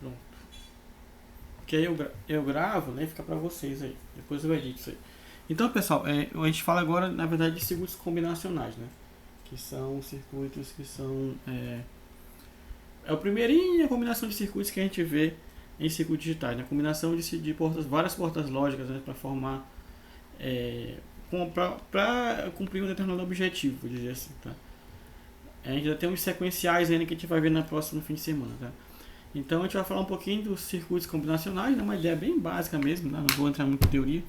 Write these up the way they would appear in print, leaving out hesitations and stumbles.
Pronto. Porque aí eu gravo, né? Fica pra vocês aí. Depois eu edito isso aí. Então, pessoal, a gente fala agora, na verdade, de circuitos combinacionais, né? Que são circuitos que são... é o primeirinho a combinação de circuitos que a gente vê em circuitos digitais, né? A combinação de portas, várias portas lógicas, né? Para formar... para cumprir um determinado objetivo, vou dizer assim, tá? A gente já tem uns sequenciais ainda que a gente vai ver na próxima fim de semana, tá? Então a gente vai falar um pouquinho dos circuitos combinacionais, né? Uma ideia bem básica mesmo, né? Não vou entrar muito em teoria.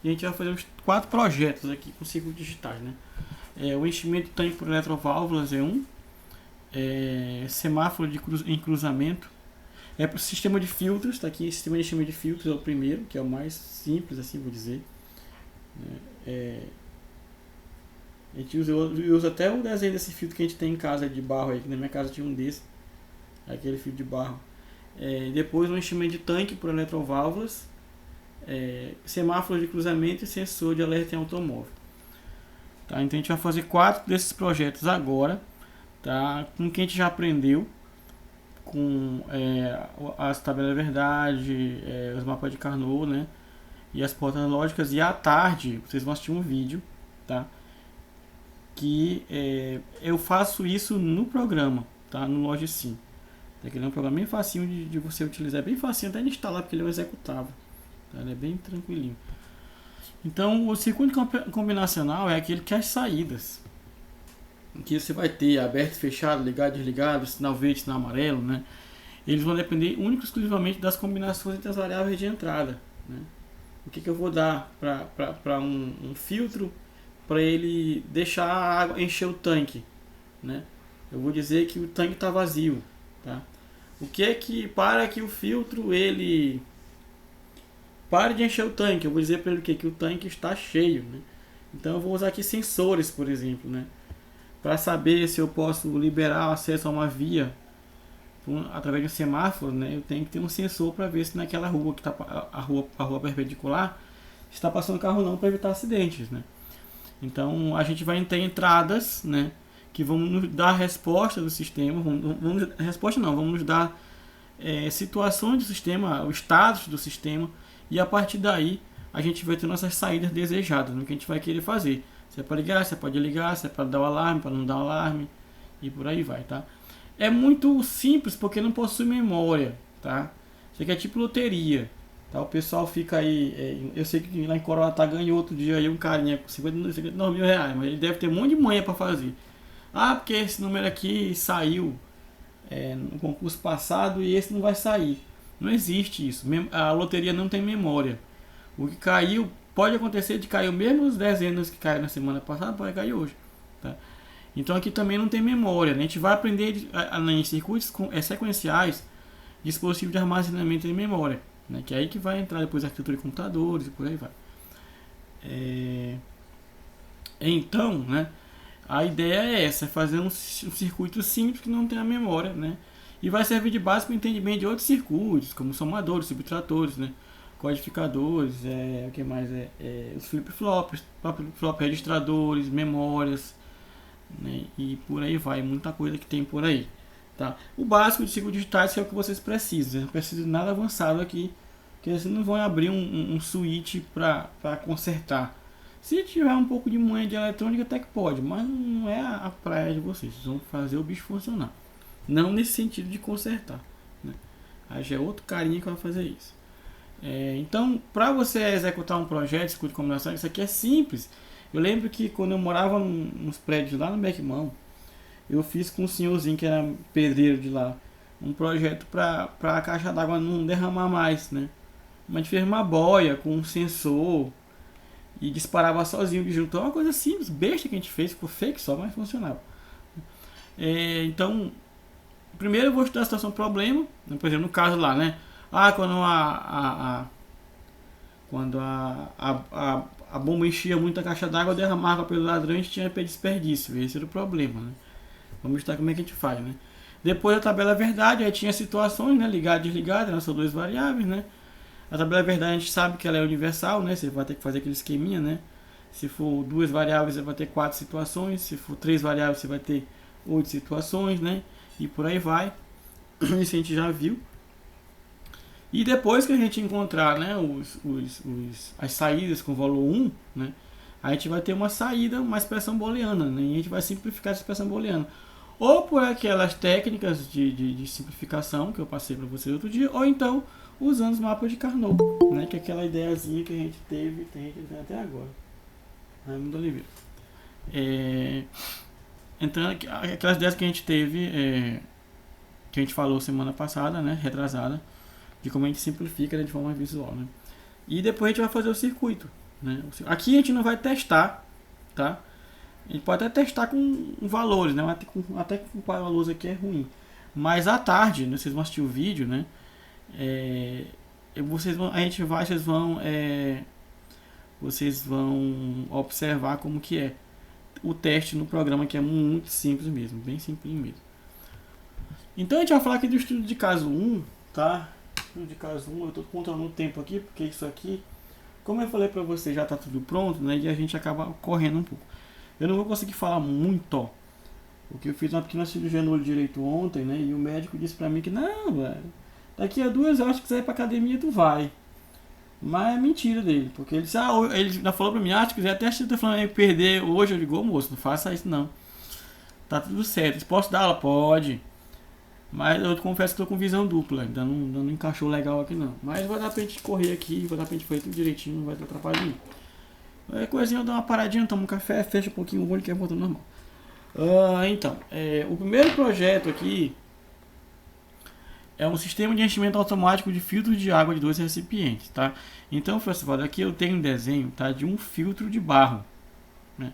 E a gente vai fazer uns 4 projetos aqui com circuitos digitais, né? O enchimento de tanque por eletroválvulas é um. Semáforo em cruzamento. Para o sistema de filtros, tá aqui, sistema de enchimento de filtros é o primeiro, que é o mais simples, assim vou dizer. A gente usa até o desenho desse filtro que a gente tem em casa de barro aí, que na minha casa tinha um desse, aquele filtro de barro. Depois um enchimento de tanque por eletroválvulas, semáforo de cruzamento e sensor de alerta em automóvel. Tá? Então a gente vai fazer 4 desses projetos agora, tá? Com o que a gente já aprendeu, com as tabelas de verdade, os mapas de Carnot, né? E as portas lógicas. E à tarde vocês vão assistir um vídeo, tá? Que eu faço isso no programa, tá? No Logisim. Ele é um programa bem facinho de você utilizar, é bem facinho até de instalar, porque ele é um executável, tá? Ele é bem tranquilinho. Então o circuito combinacional é aquele que as saídas, que você vai ter aberto, fechado, ligado, desligado, sinal verde, sinal amarelo, né? Eles vão depender único e exclusivamente das combinações entre as variáveis de entrada, né? O que eu vou dar para um filtro para ele deixar a água encher o tanque, né? Eu vou dizer que o tanque está vazio, tá? O que é que para que o filtro ele pare de encher o tanque? Eu vou dizer para ele que o tanque está cheio, né? Então eu vou usar aqui sensores, por exemplo, né? Para saber se eu posso liberar o acesso a uma via através de um semáforo, né? Eu tenho que ter um sensor para ver se naquela rua que está a rua perpendicular está passando carro ou não, para evitar acidentes, né? Então a gente vai ter entradas, né, que vão nos dar resposta do sistema, vamos nos dar situações do sistema, o status do sistema, e a partir daí a gente vai ter nossas saídas desejadas, no que a gente vai querer fazer. Se é para ligar, se é para desligar, se é para dar o alarme, para não dar o alarme, e por aí vai, tá? É muito simples porque não possui memória, tá? Isso aqui é tipo loteria, tá? O pessoal fica aí, eu sei que lá em Coroatá ganhou outro dia aí um carinha com 59 mil reais, mas ele deve ter um monte de manha para fazer. Ah, porque esse número aqui saiu no concurso passado e esse não vai sair. Não existe isso. A loteria não tem memória. O que caiu, pode acontecer de cair mesmo os dezenas que caíram na semana passada, pode cair hoje, tá? Então aqui também não tem memória, né? A gente vai aprender em circuitos sequenciais dispositivos de armazenamento de memória, né? Que é aí que vai entrar depois a arquitetura de computadores e por aí vai. Então, né, a ideia é essa, é fazer um circuito simples que não tenha memória, né? E vai servir de base para o entendimento de outros circuitos, como somadores, subtratores, né? Codificadores, o que mais os flip-flops, registradores, memórias, né? E por aí vai, muita coisa que tem por aí, tá? O básico de circuitos digitais é o que vocês precisam, não precisa de nada avançado aqui, que vocês não vão abrir um switch para consertar. Se tiver um pouco de manha de eletrônica até que pode, mas não é a praia de vocês, vocês vão fazer o bicho funcionar, não nesse sentido de consertar, né? Aí já é outro carinha que vai fazer isso. Então, para você executar um projeto de circuito de combinação, isso aqui é simples. Eu lembro que quando eu morava nos prédios lá no Beckmão, eu fiz com um senhorzinho que era pedreiro de lá um projeto para a caixa d'água não derramar mais, né? Mas a gente fez uma boia com um sensor e disparava sozinho de junto. É uma coisa simples, besta que a gente fez, ficou fake só, mas funcionava. Então, primeiro eu vou estudar a situação do problema, né? Por exemplo, no caso lá, né? Quando a bomba enchia muito a caixa d'água, derramava pelo ladrante e tinha desperdício. Esse era o problema, né? Vamos estudar como é que a gente faz, né? Depois a tabela verdade, aí tinha situações, né? Ligada e desligada, né? São duas variáveis, né? A tabela verdade a gente sabe que ela é universal, né? Você vai ter que fazer aquele esqueminha, né? Se for duas variáveis, você vai ter 4 situações. Se for 3 variáveis, você vai ter 8 situações, né? E por aí vai. Isso a gente já viu. E depois que a gente encontrar, né, as saídas com valor 1, né, a gente vai ter uma saída, uma expressão booleana, né, e a gente vai simplificar essa expressão booleana. Ou por aquelas técnicas de simplificação que eu passei para vocês outro dia, ou então usando os mapas de Carnot, né, que é aquela ideiazinha que a gente teve, tem até agora. Raimundo Oliveira. Então, aquelas ideias que a gente teve, que a gente falou semana passada, né, retrasada, de como a gente simplifica, né, de forma visual, né. E depois a gente vai fazer o circuito, né. Aqui a gente não vai testar, tá? A gente pode até testar com valores, né? Até com valores aqui é ruim. Mas à tarde, né, vocês vão assistir o vídeo, né? Vocês vão observar como que é o teste no programa, que é muito simples mesmo, bem simples mesmo. Então a gente vai falar aqui do estudo de caso 1, tá? Estudo de caso 1, eu estou contando o tempo aqui, porque isso aqui, como eu falei para vocês, já está tudo pronto, né? E a gente acaba correndo um pouco. Eu não vou conseguir falar muito, ó, porque eu fiz uma pequena cirurgia no olho direito ontem, né? E o médico disse pra mim que não, velho, daqui a 2 horas que quiser ir pra academia, tu vai. Mas é mentira dele, porque ele disse, ele já falou pra mim, se quiser até assistir, tá falando, perder hoje, eu digo, moço, não faça isso não. Tá tudo certo. Posso dar aula? Pode. Mas eu confesso que tô com visão dupla, ainda não encaixou legal aqui não. Mas vai dar pra gente correr aqui, vai dar pra gente fazer tudo direitinho, não vai ter atrapalho nenhum. É coisinha, eu dou uma paradinha, tomo um café, fecha um pouquinho o olho que é volta normal. Então, o primeiro projeto aqui é um sistema de enchimento automático de filtros de água de 2 recipientes, tá? Então, pessoal, aqui eu tenho um desenho, tá, de um filtro de barro, né?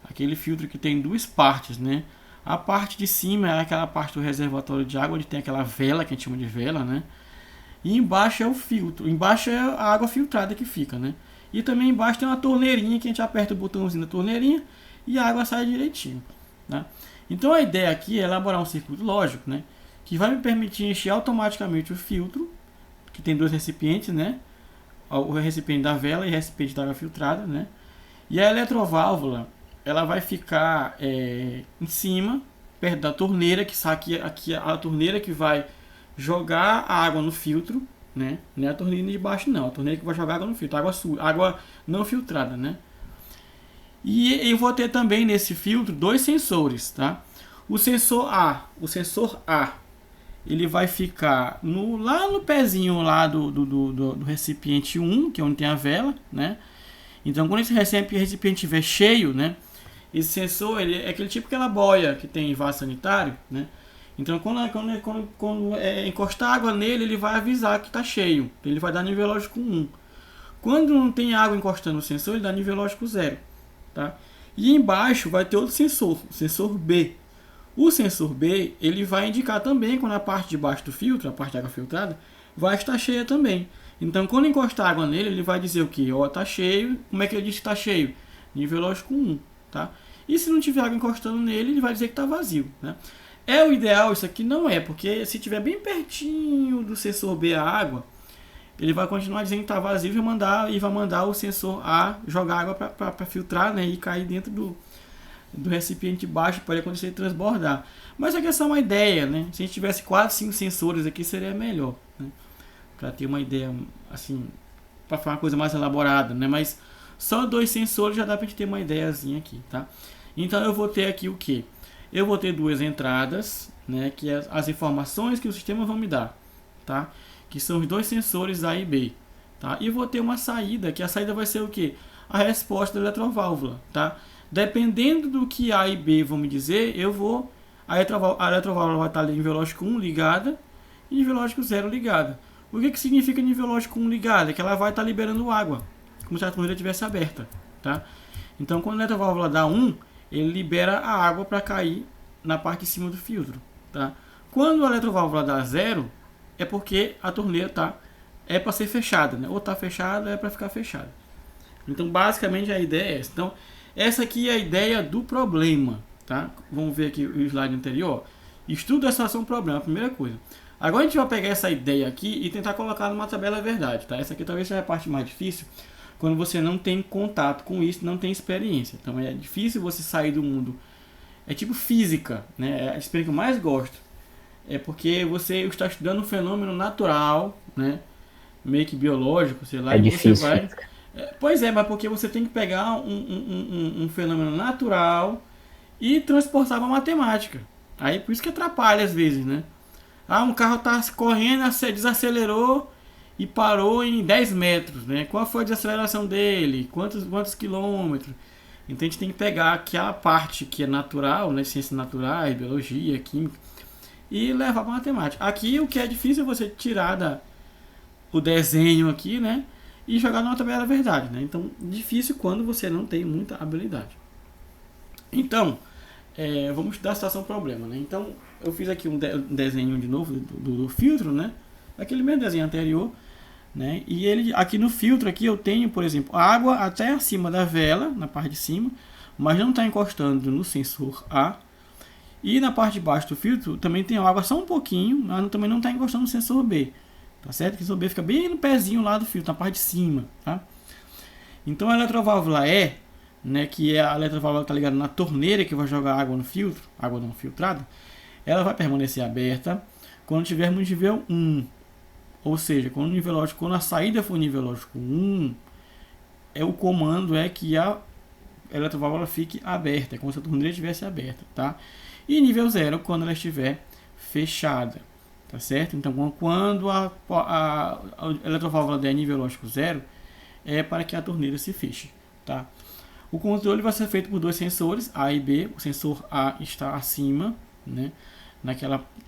Aquele filtro que tem 2 partes, né? A parte de cima é aquela parte do reservatório de água, onde tem aquela vela, que a gente chama de vela, né? E embaixo é o filtro, embaixo é a água filtrada que fica, né? E também embaixo tem uma torneirinha que a gente aperta o botãozinho da torneirinha e a água sai direitinho, né? Então a ideia aqui é elaborar um circuito lógico, né, que vai me permitir encher automaticamente o filtro, que tem 2 recipientes, né? O recipiente da vela e o recipiente da água filtrada, né? E a eletroválvula, ela vai ficar em cima, perto da torneira, que aqui a torneira que vai jogar a água no filtro, né? Não é a torneira de baixo não, a torneira que vai jogar água no filtro, água não filtrada, né? E eu vou ter também nesse filtro 2 sensores, tá? O sensor A, ele vai ficar lá no pezinho lá do recipiente 1, que é onde tem a vela, né? Então quando esse recipiente estiver cheio, né? Esse sensor, ele é aquele tipo, aquela boia que tem em vaso sanitário, né? Então quando encostar água nele, ele vai avisar que está cheio. Ele vai dar nível lógico 1. Quando não tem água encostando no sensor, ele dá nível lógico 0. Tá? E embaixo vai ter outro sensor, o sensor B. O sensor B, ele vai indicar também quando a parte de baixo do filtro, a parte de água filtrada, vai estar cheia também. Então quando encostar água nele, ele vai dizer o que? Ó, tá cheio. Como é que ele diz que está cheio? Nível lógico 1. Tá? E se não tiver água encostando nele, ele vai dizer que está vazio, né? É o ideal, isso aqui não é, porque se tiver bem pertinho do sensor B a água, ele vai continuar dizendo que está vazio e vai mandar o sensor A jogar água para filtrar, né, e cair dentro do recipiente baixo, pode acontecer de transbordar. Mas aqui é só uma ideia, né? Se a gente tivesse 4, 5 sensores aqui, seria melhor, né? Para ter uma ideia, assim, para fazer uma coisa mais elaborada, né? Mas só 2 sensores já dá para a gente ter uma ideiazinha aqui, tá? Então eu vou ter aqui o que? Eu vou ter 2 entradas, né, que é as informações que o sistema vai me dar, tá? Que são os 2 sensores A e B, tá? E vou ter uma saída, que a saída vai ser o que? A resposta da eletroválvula, tá? Dependendo do que A e B vão me dizer, a eletroválvula vai estar nível lógico 1 ligada e nível lógico 0 ligada. O que significa nível lógico 1 ligada? É que ela vai estar liberando água, como se a torneira estivesse aberta, tá? Então quando a eletroválvula dá 1, ele libera a água para cair na parte de cima do filtro, tá? Quando a eletroválvula dá 0, é porque a torneira é para ser fechada, né? Ou está fechada, é para ficar fechada. Então, basicamente, a ideia é essa. Então, essa aqui é a ideia do problema, tá? Vamos ver aqui o slide anterior. Estudo a situação problema, a primeira coisa. Agora a gente vai pegar essa ideia aqui e tentar colocar numa tabela verdade, tá? Essa aqui talvez seja a parte mais difícil, quando você não tem contato com isso, não tem experiência. Então é difícil você sair do mundo. É tipo física, né? É a experiência que eu mais gosto. É porque você está estudando um fenômeno natural, né? meio que biológico, sei lá, É e você difícil. vai... Pois é, mas porque você tem que pegar um fenômeno natural e transportar para matemática. Aí por isso que atrapalha às vezes, né? Ah, um carro tá correndo, desacelerou e parou em 10 metros, né? Qual foi a desaceleração dele? Quantos quilômetros? Então a gente tem que pegar aquela parte que é natural, né? Ciências naturais, biologia, química, e levar para matemática. Aqui o que é difícil é você tirar o desenho aqui, né? E jogar numa tabela verdade, né? Então, difícil quando você não tem muita habilidade. Então, vamos estudar a situação problema, né? Então, eu fiz aqui um desenho de novo do filtro, né? Aquele mesmo desenho anterior, né? E ele aqui no filtro aqui eu tenho, por exemplo, água até acima da vela, na parte de cima, mas não está encostando no sensor A. E na parte de baixo do filtro também tem água só um pouquinho, mas também não está encostando no sensor B. Tá certo? Que o sensor B fica bem no pezinho lá do filtro, na parte de cima, tá? Então a eletroválvula E, né, que é a eletroválvula que está ligada na torneira que vai jogar água no filtro, água não filtrada, ela vai permanecer aberta quando tivermos nível 1. Ou seja, quando a saída for nível lógico 1, o comando é que a eletroválvula fique aberta, é como se a torneira estivesse aberta, tá? E nível 0, quando ela estiver fechada, tá certo? Então, quando a eletroválvula der nível lógico 0, é para que a torneira se feche, tá? O controle vai ser feito por dois sensores, A e B. O sensor A está acima, né,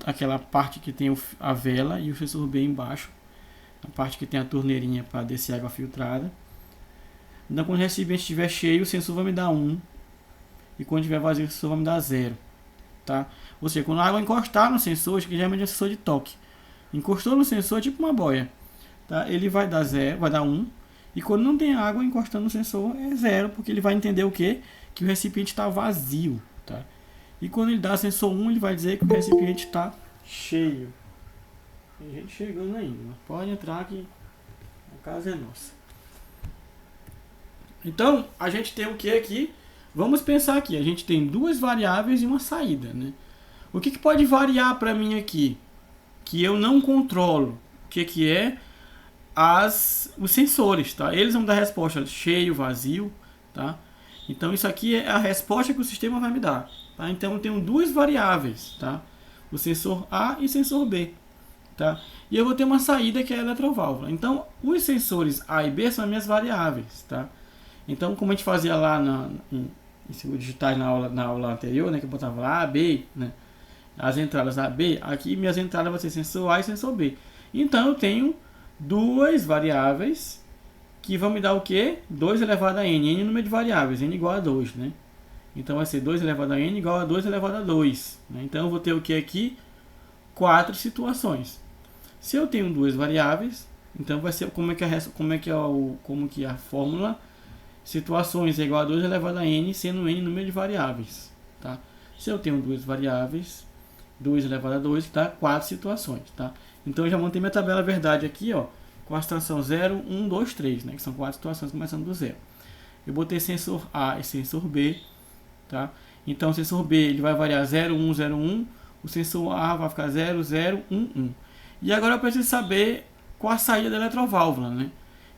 aquela parte que tem a vela, e o sensor B embaixo, a parte que tem a torneirinha para descer água filtrada. Então, quando o recipiente estiver cheio, o sensor vai me dar 1, e quando estiver vazio, o sensor vai me dar 0. Tá? Ou seja, quando a água encostar no sensor, isso aqui geralmente é um sensor de toque. Encostou no sensor, é tipo uma boia. Tá? Ele vai dar 0, vai dar 1. E quando não tem água encostando no sensor, é 0, porque ele vai entender o quê? Que o recipiente está vazio. Tá? E quando ele dá sensor 1, ele vai dizer que o recipiente está cheio. Tem gente chegando ainda, mas pode entrar que a casa é nossa. Então, a gente tem o que aqui? Vamos pensar aqui, a gente tem duas variáveis e uma saída, né? O que pode variar para mim aqui? Que eu não controlo. O que é? Os sensores, tá? Eles vão dar resposta cheio, vazio, tá? Então isso aqui é a resposta que o sistema vai me dar, tá? Então eu tenho duas variáveis, tá? O sensor A e o sensor B, tá? E eu vou ter uma saída que é a eletroválvula. Então os sensores A e B são as minhas variáveis, tá? Então como a gente fazia lá em símbolos digitais na aula anterior, né? Que eu botava lá A, B, né? As entradas A, B, aqui minhas entradas vão ser sensor A e sensor B. Então eu tenho duas variáveis que vão me dar o que? 2 elevado a n. N número de variáveis, n igual a 2, né? Então vai ser 2 elevado a n igual a 2 elevado a 2. Né? Então eu vou ter o que aqui? 4 situações. Se eu tenho duas variáveis, então vai ser como que a fórmula situações é igual a 2 elevado a n, sendo n número de variáveis. Tá? Se eu tenho duas variáveis, 2 elevado a 2, tá? 4 situações, tá? Então eu já montei minha tabela verdade aqui, ó, com a situação 0, 1, 2, 3, né? Que são 4 situações começando do 0. Eu botei sensor A e sensor B, tá? Então o sensor B ele vai variar 0, 1, 0, 1. O sensor A vai ficar 0, 0, 1, 1. E agora eu preciso saber qual a saída da eletroválvula, né?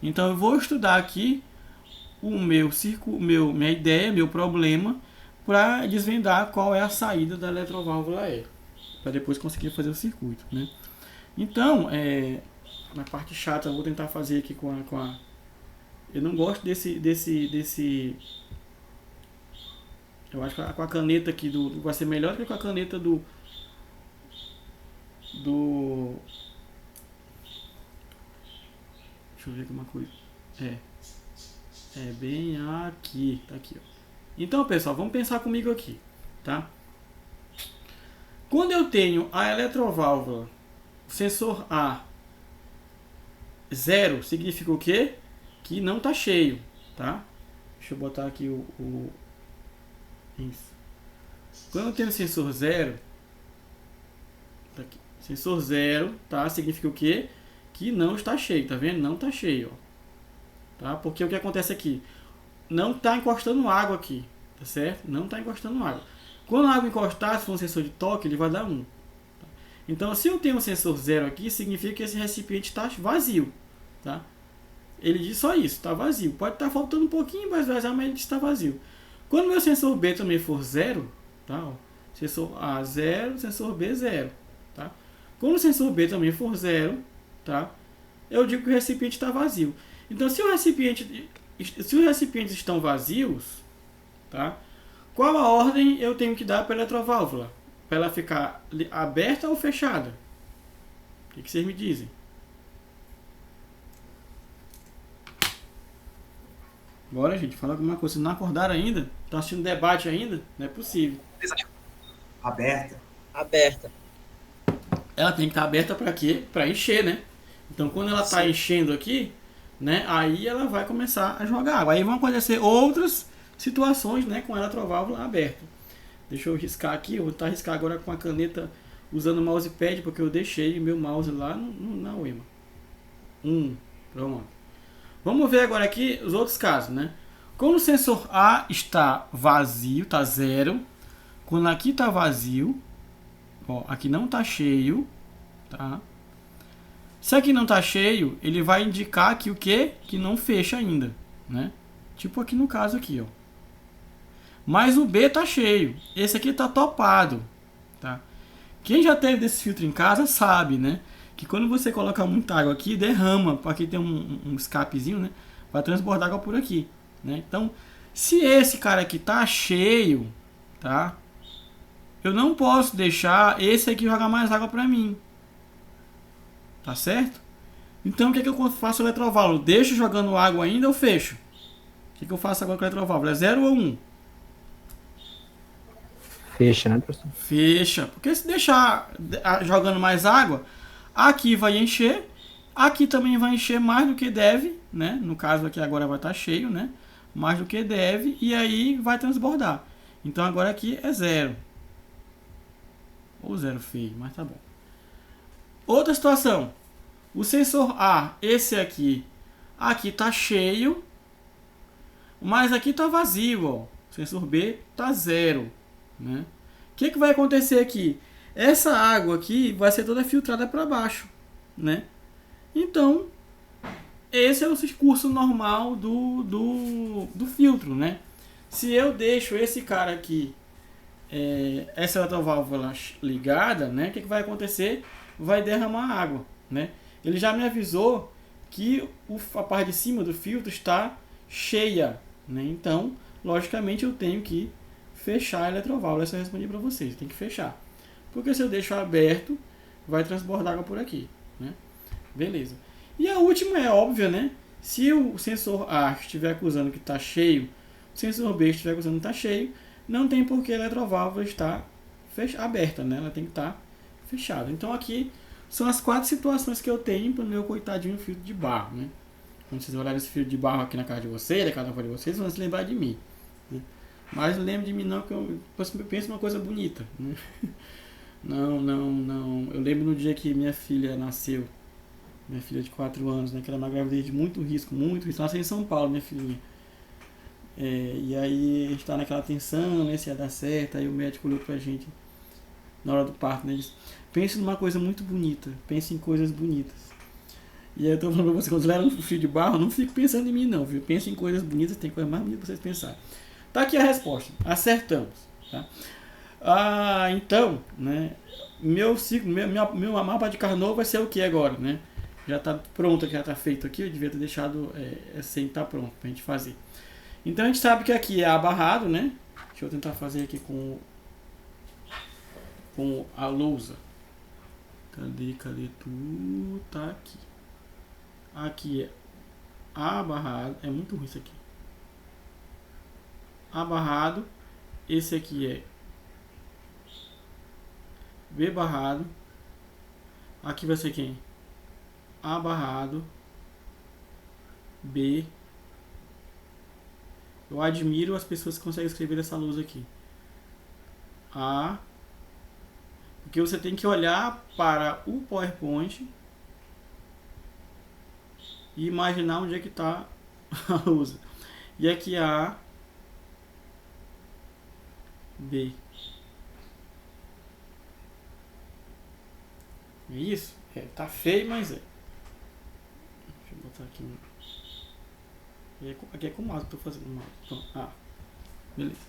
Então eu vou estudar aqui minha ideia, meu problema, para desvendar qual é a saída da eletroválvula E, para depois conseguir fazer o circuito, né? Então, na parte chata, eu vou tentar fazer aqui com a eu não gosto desse. Eu acho que com a caneta aqui vai ser melhor que com a caneta do. Deixa eu ver aqui uma coisa. É bem aqui. Tá aqui, ó. Então, pessoal, vamos pensar comigo aqui, tá? Quando eu tenho a eletroválvula, o sensor A 0, significa o quê? Que não está cheio, tá? Deixa eu botar aqui isso. Quando eu tenho sensor 0, tá aqui. Sensor 0, tá? Significa o quê? Que não está cheio, tá vendo? Não está cheio, ó. Tá? Porque o que acontece aqui? Não está encostando água aqui, tá certo? Não está encostando água. Quando a água encostar, se for um sensor de toque, ele vai dar 1. Então, se eu tenho um sensor 0 aqui, significa que esse recipiente está vazio. tá? Ele diz só isso, está vazio. Pode estar faltando um pouquinho, mas ele diz que está vazio. Quando meu sensor B também for 0, tá? Ó, sensor A 0, sensor B 0, tá? Quando o sensor B também for 0, tá? Eu digo que o recipiente está vazio. Então, se os recipientes estão vazios, tá? Qual a ordem eu tenho que dar para a eletroválvula? Para ela ficar aberta ou fechada? O que vocês me dizem? Bora, gente, fala alguma coisa. Vocês não acordaram ainda? Estão assistindo debate ainda? Não é possível. Aberta. Aberta. Ela tem que estar aberta para quê? Para encher, né? Então, quando ela está enchendo aqui, né? Aí ela vai começar a jogar água. Aí vão acontecer outras situações, né? Com a eletroválvula aberta. Deixa eu riscar aqui. Eu vou tentar riscar agora com a caneta usando o mousepad, porque eu deixei meu mouse lá na UEMA. Pronto. Vamos ver agora aqui os outros casos, né? Quando o sensor A está vazio, está 0. Quando aqui está vazio, ó, aqui não está cheio, tá? Se aqui não está cheio, ele vai indicar aqui o quê? Que não fecha ainda, né? Tipo aqui no caso aqui, ó. Mas o B está cheio. Esse aqui está topado, tá? Quem já teve desse filtro em casa sabe, né? Que quando você coloca muita água aqui, derrama. Aqui tem um escapezinho, né? Para transbordar água por aqui, né? Então, se esse cara aqui tá cheio, tá? Eu não posso deixar esse aqui jogar mais água para mim. Tá certo? Então, o que eu faço com o eletroválvulo? Deixo jogando água ainda ou fecho? O que eu faço agora com o eletroválvulo? É 0 ou 1? Fecha, né, professor? Fecha. Porque se deixar jogando mais água, aqui vai encher, aqui também vai encher mais do que deve, né? No caso aqui agora vai estar cheio, né? Mais do que deve, e aí vai transbordar. Então agora aqui é 0. Ou 0 feio, mas tá bom. Outra situação. O sensor A, esse aqui tá cheio, mas aqui tá vazio, ó. O sensor B tá 0. Né? O que vai acontecer aqui? Essa água aqui vai ser toda filtrada para baixo, né? Então, esse é o curso normal do filtro, né? Se eu deixo esse cara aqui, essa eletroválvula ligada, né? O que vai acontecer? Vai derramar água, né? Ele já me avisou que a parte de cima do filtro está cheia, né? Então, logicamente, eu tenho que fechar a eletroválvula. Essa eu respondi para vocês, tem que fechar. Porque se eu deixo aberto, vai transbordar água por aqui, né? Beleza. E a última é óbvia, né? Se o sensor A estiver acusando que está cheio, o sensor B estiver acusando que está cheio, não tem por que a eletroválvula estar aberta, né? Ela tem que estar fechada. Então aqui são as 4 situações que eu tenho para o meu coitadinho filtro de barro, né? Quando vocês olharem esse filtro de barro aqui na casa de vocês, na casa de vocês, vão se lembrar de mim, né? Mas não lembro de mim não, que eu penso uma coisa bonita, né? Não. Eu lembro no dia que minha filha nasceu, minha filha de 4 anos, né? Que era uma gravidez de muito risco. Nasceu em São Paulo, minha filhinha. E aí a gente tá naquela tensão, né? Se ia dar certo. Aí o médico olhou pra gente na hora do parto, né? Disse, pense numa coisa muito bonita, pense em coisas bonitas. E aí eu tô falando pra você, quando ela era um fio de barro, não fique pensando em mim não, viu? Pense em coisas bonitas, tem coisa mais bonita pra vocês pensarem. Tá aqui a resposta. Acertamos. Tá? Então, né? Meu mapa de Carnot vai ser o que agora, né? Já está pronto, já está feito aqui. Eu devia ter deixado sem estar pronto para a gente fazer. Então a gente sabe que aqui é abarrado, né? Deixa eu tentar fazer aqui com a lousa. Cadê tu? Tá aqui. Aqui é abarrado. É muito ruim isso aqui. Abarrado. Esse aqui é B barrado. Aqui vai ser quem? A barrado. B. Eu admiro as pessoas que conseguem escrever essa luz aqui. A. Porque você tem que olhar para o PowerPoint e imaginar onde é que está a luz. E aqui A. B. É isso? Tá feio, mas é. Deixa eu botar aqui. Aqui é com o mouse que eu tô fazendo o mouse. Então, beleza.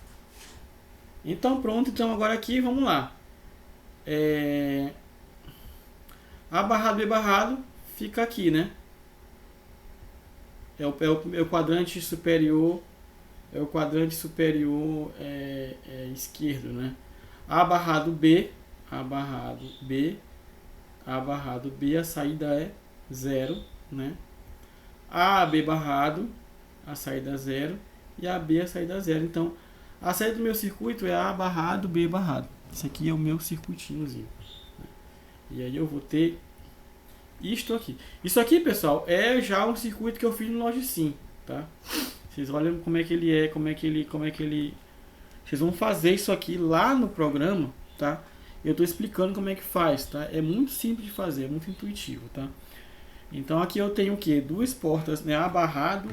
Então pronto, então agora aqui, vamos lá. A barrado, B barrado, fica aqui, né? É o quadrante superior, esquerdo, né? A barrado B, a saída é 0, né? A B barrado, a saída é 0, e a B a saída é 0. Então, a saída do meu circuito é A barrado, B barrado. Esse aqui é o meu circuitinhozinho. E aí eu vou ter isto aqui. Isso aqui, pessoal, é já um circuito que eu fiz no Logicim, tá? Vocês olham como é que ele é, como é que ele... Vocês vão fazer isso aqui lá no programa, tá? Eu estou explicando como é que faz, tá? É muito simples de fazer, é muito intuitivo, tá? Então aqui eu tenho o que? Duas portas, né? A barrado,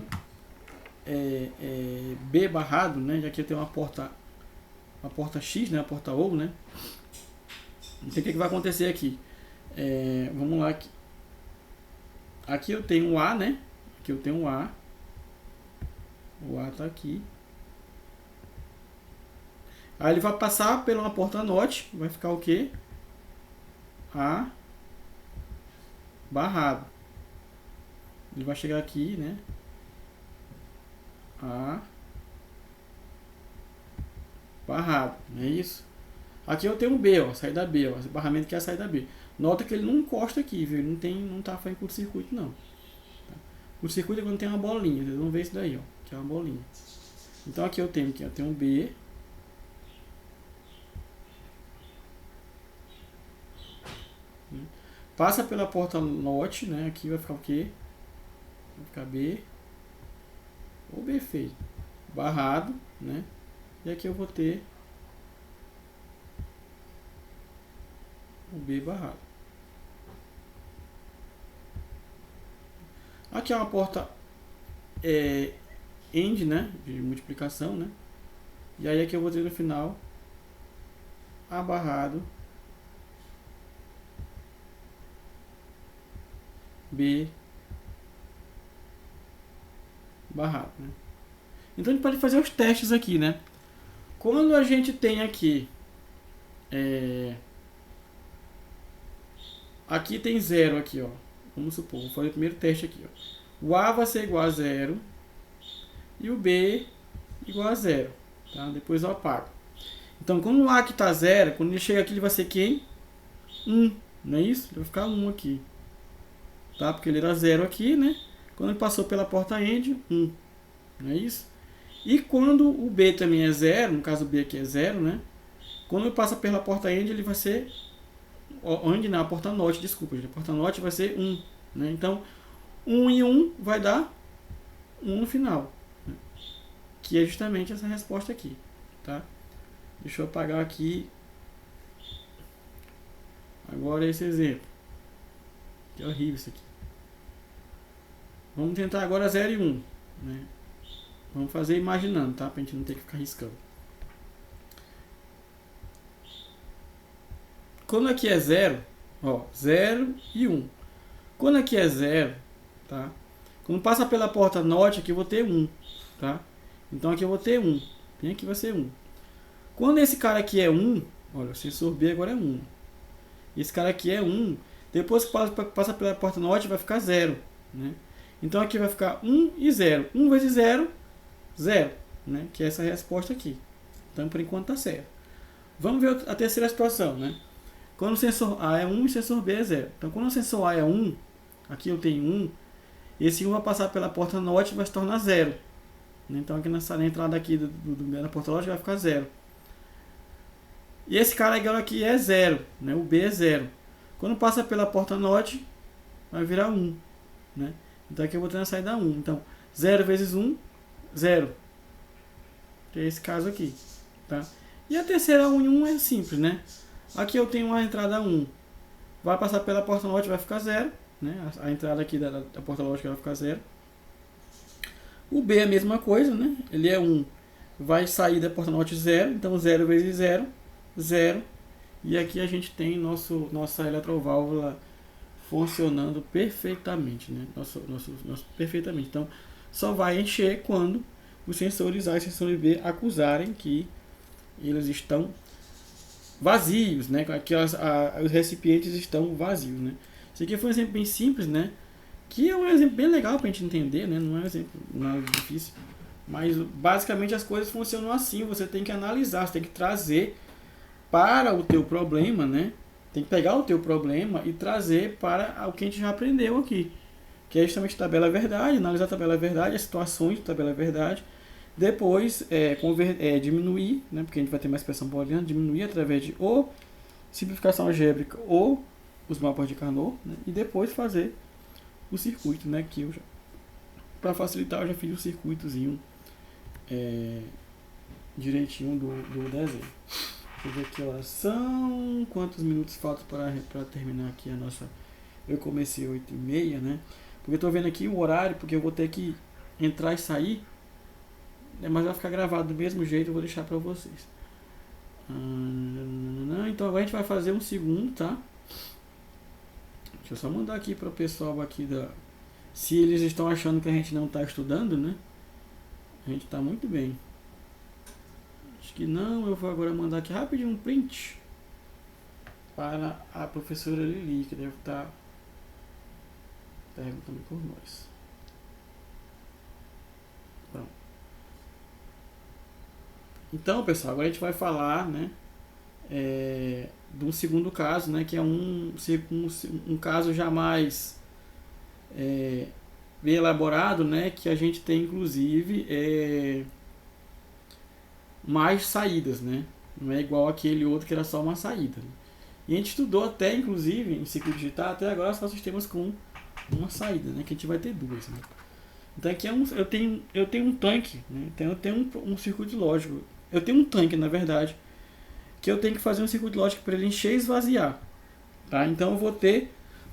B barrado, né? E aqui eu tenho uma porta X, né? A porta O, né? Então o que vai acontecer aqui? Vamos lá aqui. Aqui eu tenho um A, né? Aqui eu tenho um A. O A tá aqui. Aí ele vai passar pela uma porta NOT. Vai ficar o quê? A barrado. Ele vai chegar aqui, né? A barrado. Não é isso? Aqui eu tenho um B, ó. Saída B, ó. Esse barramento que é a saída B. Nota que ele não encosta aqui, viu? Ele não tá fazendo curto-circuito, não. Curto-circuito é quando tem uma bolinha. Vocês vão ver isso daí, ó. Que é uma bolinha. Então aqui eu tenho um B. Passa pela porta NOT, né? Aqui vai ficar o quê? Vai ficar B. Ou B feio. Barrado, né? E aqui eu vou ter o B barrado. Aqui é uma porta AND, né? De multiplicação, né? E aí aqui eu vou ter no final A barrado, B barrado, né? Então a gente pode fazer os testes aqui, né? Quando a gente tem aqui aqui tem 0 aqui, ó. Vamos supor, vou fazer o primeiro teste aqui, ó. O A vai ser igual a 0 e o B igual a 0, tá? Depois eu apago. Então, quando o A aqui tá 0, quando ele chega aqui ele vai ser quem? 1, não é isso? Ele vai ficar 1 aqui. Tá? Porque ele era 0 aqui, né? Quando ele passou pela porta AND, 1. Não é isso? E quando o B também é 0, no caso o B aqui é 0, né? Quando ele passa pela porta AND, ele vai ser... AND não, a porta NOT, desculpa. A porta NOT vai ser 1. Né? Então, 1 e 1 vai dar 1 no final. Né? Que é justamente essa resposta aqui. Tá? Deixa eu apagar aqui. Agora esse exemplo. Que é horrível isso aqui. Vamos tentar agora 0 e 1. Né? Vamos fazer imaginando, tá? Pra gente não ter que ficar riscando. Quando aqui é 0, ó, 0 e 1. Quando aqui é 0, tá? Quando passa pela porta NOT, aqui eu vou ter 1, tá? Então aqui eu vou ter 1. Bem aqui vai ser 1. Quando esse cara aqui é 1, olha, o sensor B agora é 1. Esse cara aqui é 1. Depois que passa pela porta NOT, vai ficar 0, né? Então aqui vai ficar 1 e 0. 1 vezes 0, 0, né? Que é essa resposta aqui. Então por enquanto tá certo. Vamos ver a terceira situação, né? Quando o sensor A é 1 e o sensor B é 0. Então quando o sensor A é 1, aqui eu tenho 1, esse 1 vai passar pela porta NOT e vai se tornar 0. Então aqui na entrada aqui da porta NOT vai ficar 0. E esse cara aqui é 0, né? O B é 0. Quando passa pela porta NOT, vai virar 1, né? Então aqui eu vou ter na saída 1. Então 0 vezes 1, 0. Que é esse caso aqui, tá? E a terceira 1 e 1 é simples, né? Aqui eu tenho uma entrada 1. Vai passar pela porta NOT, vai ficar 0, né? A entrada aqui da porta lógica vai ficar 0. O B é a mesma coisa, né? Ele é 1. Vai sair da porta NOT 0. Então 0 vezes 0, 0. E aqui a gente tem nossa eletroválvula funcionando perfeitamente, né? Perfeitamente. Então, só vai encher quando os sensores A e sensores B acusarem que eles estão vazios, né? Que os recipientes estão vazios, né? Isso aqui foi um exemplo bem simples, né? Que é um exemplo bem legal para a gente entender, né? Não é um exemplo nada difícil. Mas basicamente as coisas funcionam assim. Você tem que analisar, você tem que trazer para o teu problema, né? Tem que pegar o teu problema e trazer para o que a gente já aprendeu aqui. Que é justamente tabela verdade, analisar a tabela verdade, as situações de tabela verdade. Depois diminuir, né? Porque a gente vai ter mais expressão booleana, diminuir através de ou simplificação algébrica ou os mapas de Carnot, né? E depois fazer o circuito, né? Que eu para facilitar eu já fiz um circuitozinho direitinho do desenho. Deixa eu ver que horas são, quantos minutos faltam para terminar aqui a nossa. Eu comecei 8h30, né? Porque eu tô vendo aqui o horário, porque eu vou ter que entrar e sair, né? Mas vai ficar gravado do mesmo jeito, eu vou deixar para vocês. Então agora a gente vai fazer um segundo, tá? Deixa eu só mandar aqui para o pessoal aqui se eles estão achando que a gente não está estudando, né? A gente está muito bem. Acho que não, eu vou agora mandar aqui rapidinho um print para a professora Lili, que deve estar perguntando por nós. Pronto. Então, pessoal, agora a gente vai falar, né, de um segundo caso, né, que é um caso já mais bem elaborado, né, que a gente tem inclusive mais saídas, né? Não é igual aquele outro que era só uma saída, né? E a gente estudou até, inclusive, em ciclo digital, até agora só sistemas com uma saída, né? Que a gente vai ter duas, né? Então aqui eu tenho um tanque, né? Então eu tenho um circuito lógico. Eu tenho um tanque, na verdade, que eu tenho que fazer um circuito lógico para ele encher e esvaziar, tá? Então eu vou ter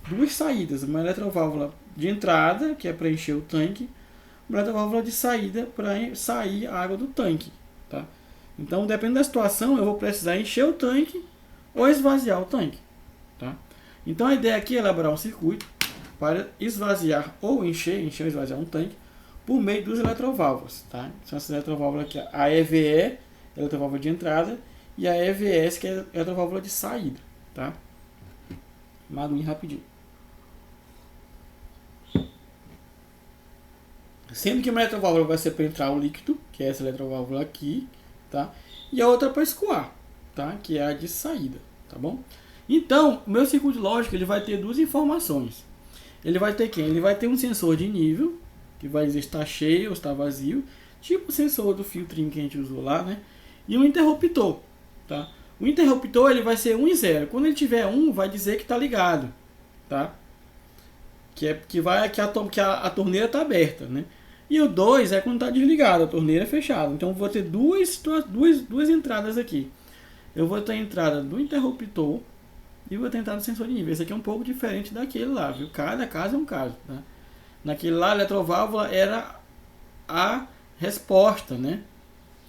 duas saídas, uma eletroválvula de entrada, que é para encher o tanque, uma eletroválvula de saída para sair a água do tanque, tá? Então, dependendo da situação, eu vou precisar encher o tanque ou esvaziar o tanque, tá? Então, a ideia aqui é elaborar um circuito para esvaziar ou encher ou esvaziar um tanque por meio dos eletroválvulas, tá? São essas eletroválvulas aqui, a EVE, eletroválvula de entrada, e a EVS, que é a eletroválvula de saída, tá? Uma aguinha rapidinho. Sendo que uma eletroválvula vai ser para entrar o líquido, que é essa eletroválvula aqui, tá? E a outra para escoar, tá? Que é a de saída, tá bom? Então, o meu circuito lógico ele vai ter duas informações. Ele vai ter quem? Ele vai ter um sensor de nível, que vai dizer se está cheio ou está vazio, tipo o sensor do filtrinho que a gente usou lá, né? E um interruptor, tá? O interruptor ele vai ser 1 e 0. Quando ele tiver 1, vai dizer que está ligado, tá? Que a torneira está aberta, né? E o 2 é quando está desligado, a torneira é fechada. Então eu vou ter duas entradas aqui. Eu vou ter a entrada do interruptor e vou ter a entrada do sensor de nível. Esse aqui é um pouco diferente daquele lá, viu? Cada caso é um caso, tá? Naquele lá a eletroválvula era a resposta, né?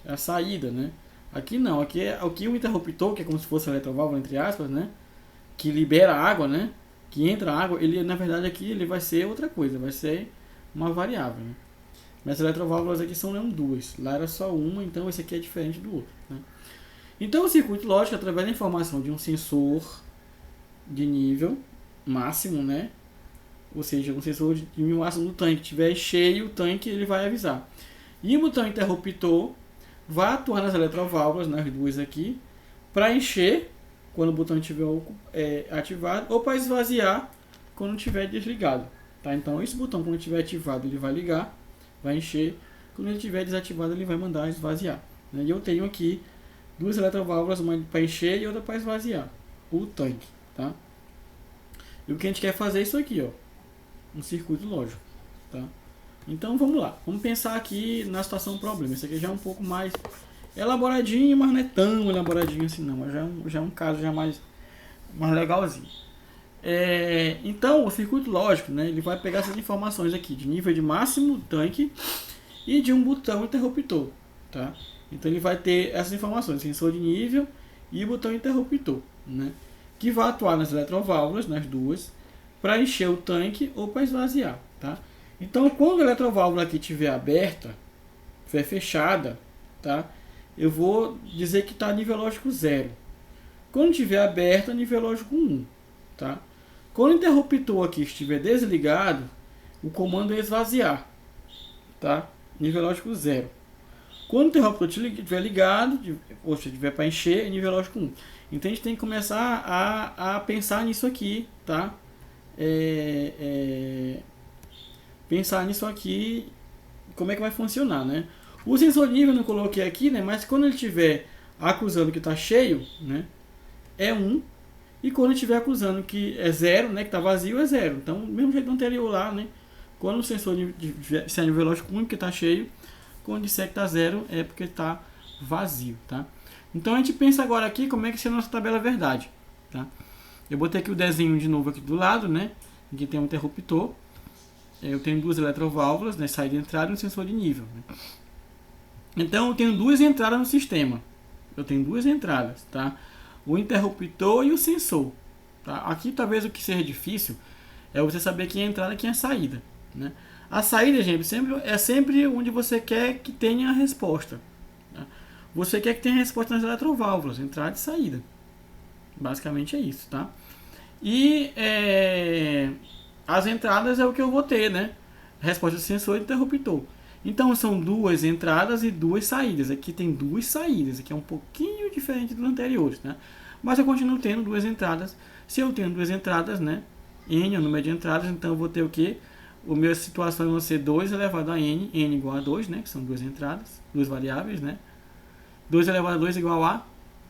A saída, né? Aqui não, aqui o interruptor, que é como se fosse a eletroválvula, entre aspas, né? Que libera água, né? Que entra água, ele na verdade aqui ele vai ser outra coisa, vai ser uma variável, né? Mas as eletroválvulas aqui são duas, lá era só uma, então esse aqui é diferente do outro, né? Então o circuito lógico, através da informação de um sensor de nível máximo, né? Ou seja, um sensor de nível máximo do tanque, estiver cheio o tanque, ele vai avisar. E o botão interruptor vai atuar nas eletroválvulas, nas duas aqui, para encher quando o botão estiver ativado ou para esvaziar quando estiver desligado, tá? Então esse botão, quando estiver ativado, ele vai ligar, vai encher, quando ele estiver desativado, ele vai mandar esvaziar, né? E eu tenho aqui duas eletroválvulas, uma para encher e outra para esvaziar o tanque, tá? E o que a gente quer fazer é isso aqui, ó, um circuito lógico, tá? Então vamos lá, vamos pensar aqui na situação problema. Esse aqui já é um pouco mais elaboradinho, mas não é tão elaboradinho assim não, mas já é um caso já mais legalzinho. Então o circuito lógico, né, ele vai pegar essas informações aqui de nível de máximo do tanque e de um botão interruptor, tá? Então ele vai ter essas informações, sensor de nível e botão interruptor, né, que vai atuar nas eletroválvulas, nas duas, para encher o tanque ou para esvaziar, tá? Então, quando a eletroválvula aqui estiver aberta, estiver fechada, tá? Eu vou dizer que está nível lógico 0. Quando estiver aberta, nível lógico 1, tá? Quando o interruptor aqui estiver desligado, o comando é esvaziar, tá? Nível lógico 0. Quando o interruptor estiver ligado, ou se estiver para encher, é nível lógico 1. Então a gente tem que começar a pensar nisso aqui, tá? Pensar nisso aqui, como é que vai funcionar, né? O sensor de nível eu não coloquei aqui, né? Mas quando ele estiver acusando que está cheio, né? É 1. E quando estiver acusando que é 0, né? Que está vazio, é 0. Então, mesmo jeito do anterior lá, né? Quando o sensor se é nível lógico 1, porque está cheio. Quando disser que está 0, é porque está vazio, tá? Então, a gente pensa agora aqui como é que será a nossa tabela verdade, tá? Eu botei aqui o desenho de novo aqui do lado, né? Aqui tem um interruptor. Eu tenho duas eletroválvulas, né? Saída e entrada e um sensor de nível, né? Então, eu tenho duas entradas no sistema. Eu tenho duas entradas, tá? O interruptor e o sensor, tá? Aqui, talvez o que seja difícil é você saber quem é a entrada e quem é a saída, né? A saída, gente, é sempre onde você quer que tenha a resposta, tá? Você quer que tenha a resposta nas eletroválvulas, entrada e saída. Basicamente é isso, tá? E as entradas é o que eu vou ter, né? Resposta do sensor e interruptor. Então são duas entradas e duas saídas. Aqui tem duas saídas. Aqui é um pouquinho diferente dos anteriores, né? Mas eu continuo tendo duas entradas. Se eu tenho duas entradas, né? N é o número de entradas, então eu vou ter o quê? A minha situação vai ser 2 elevado a N. N igual a 2, né? Que são duas entradas, duas variáveis, né? 2 elevado a 2 igual a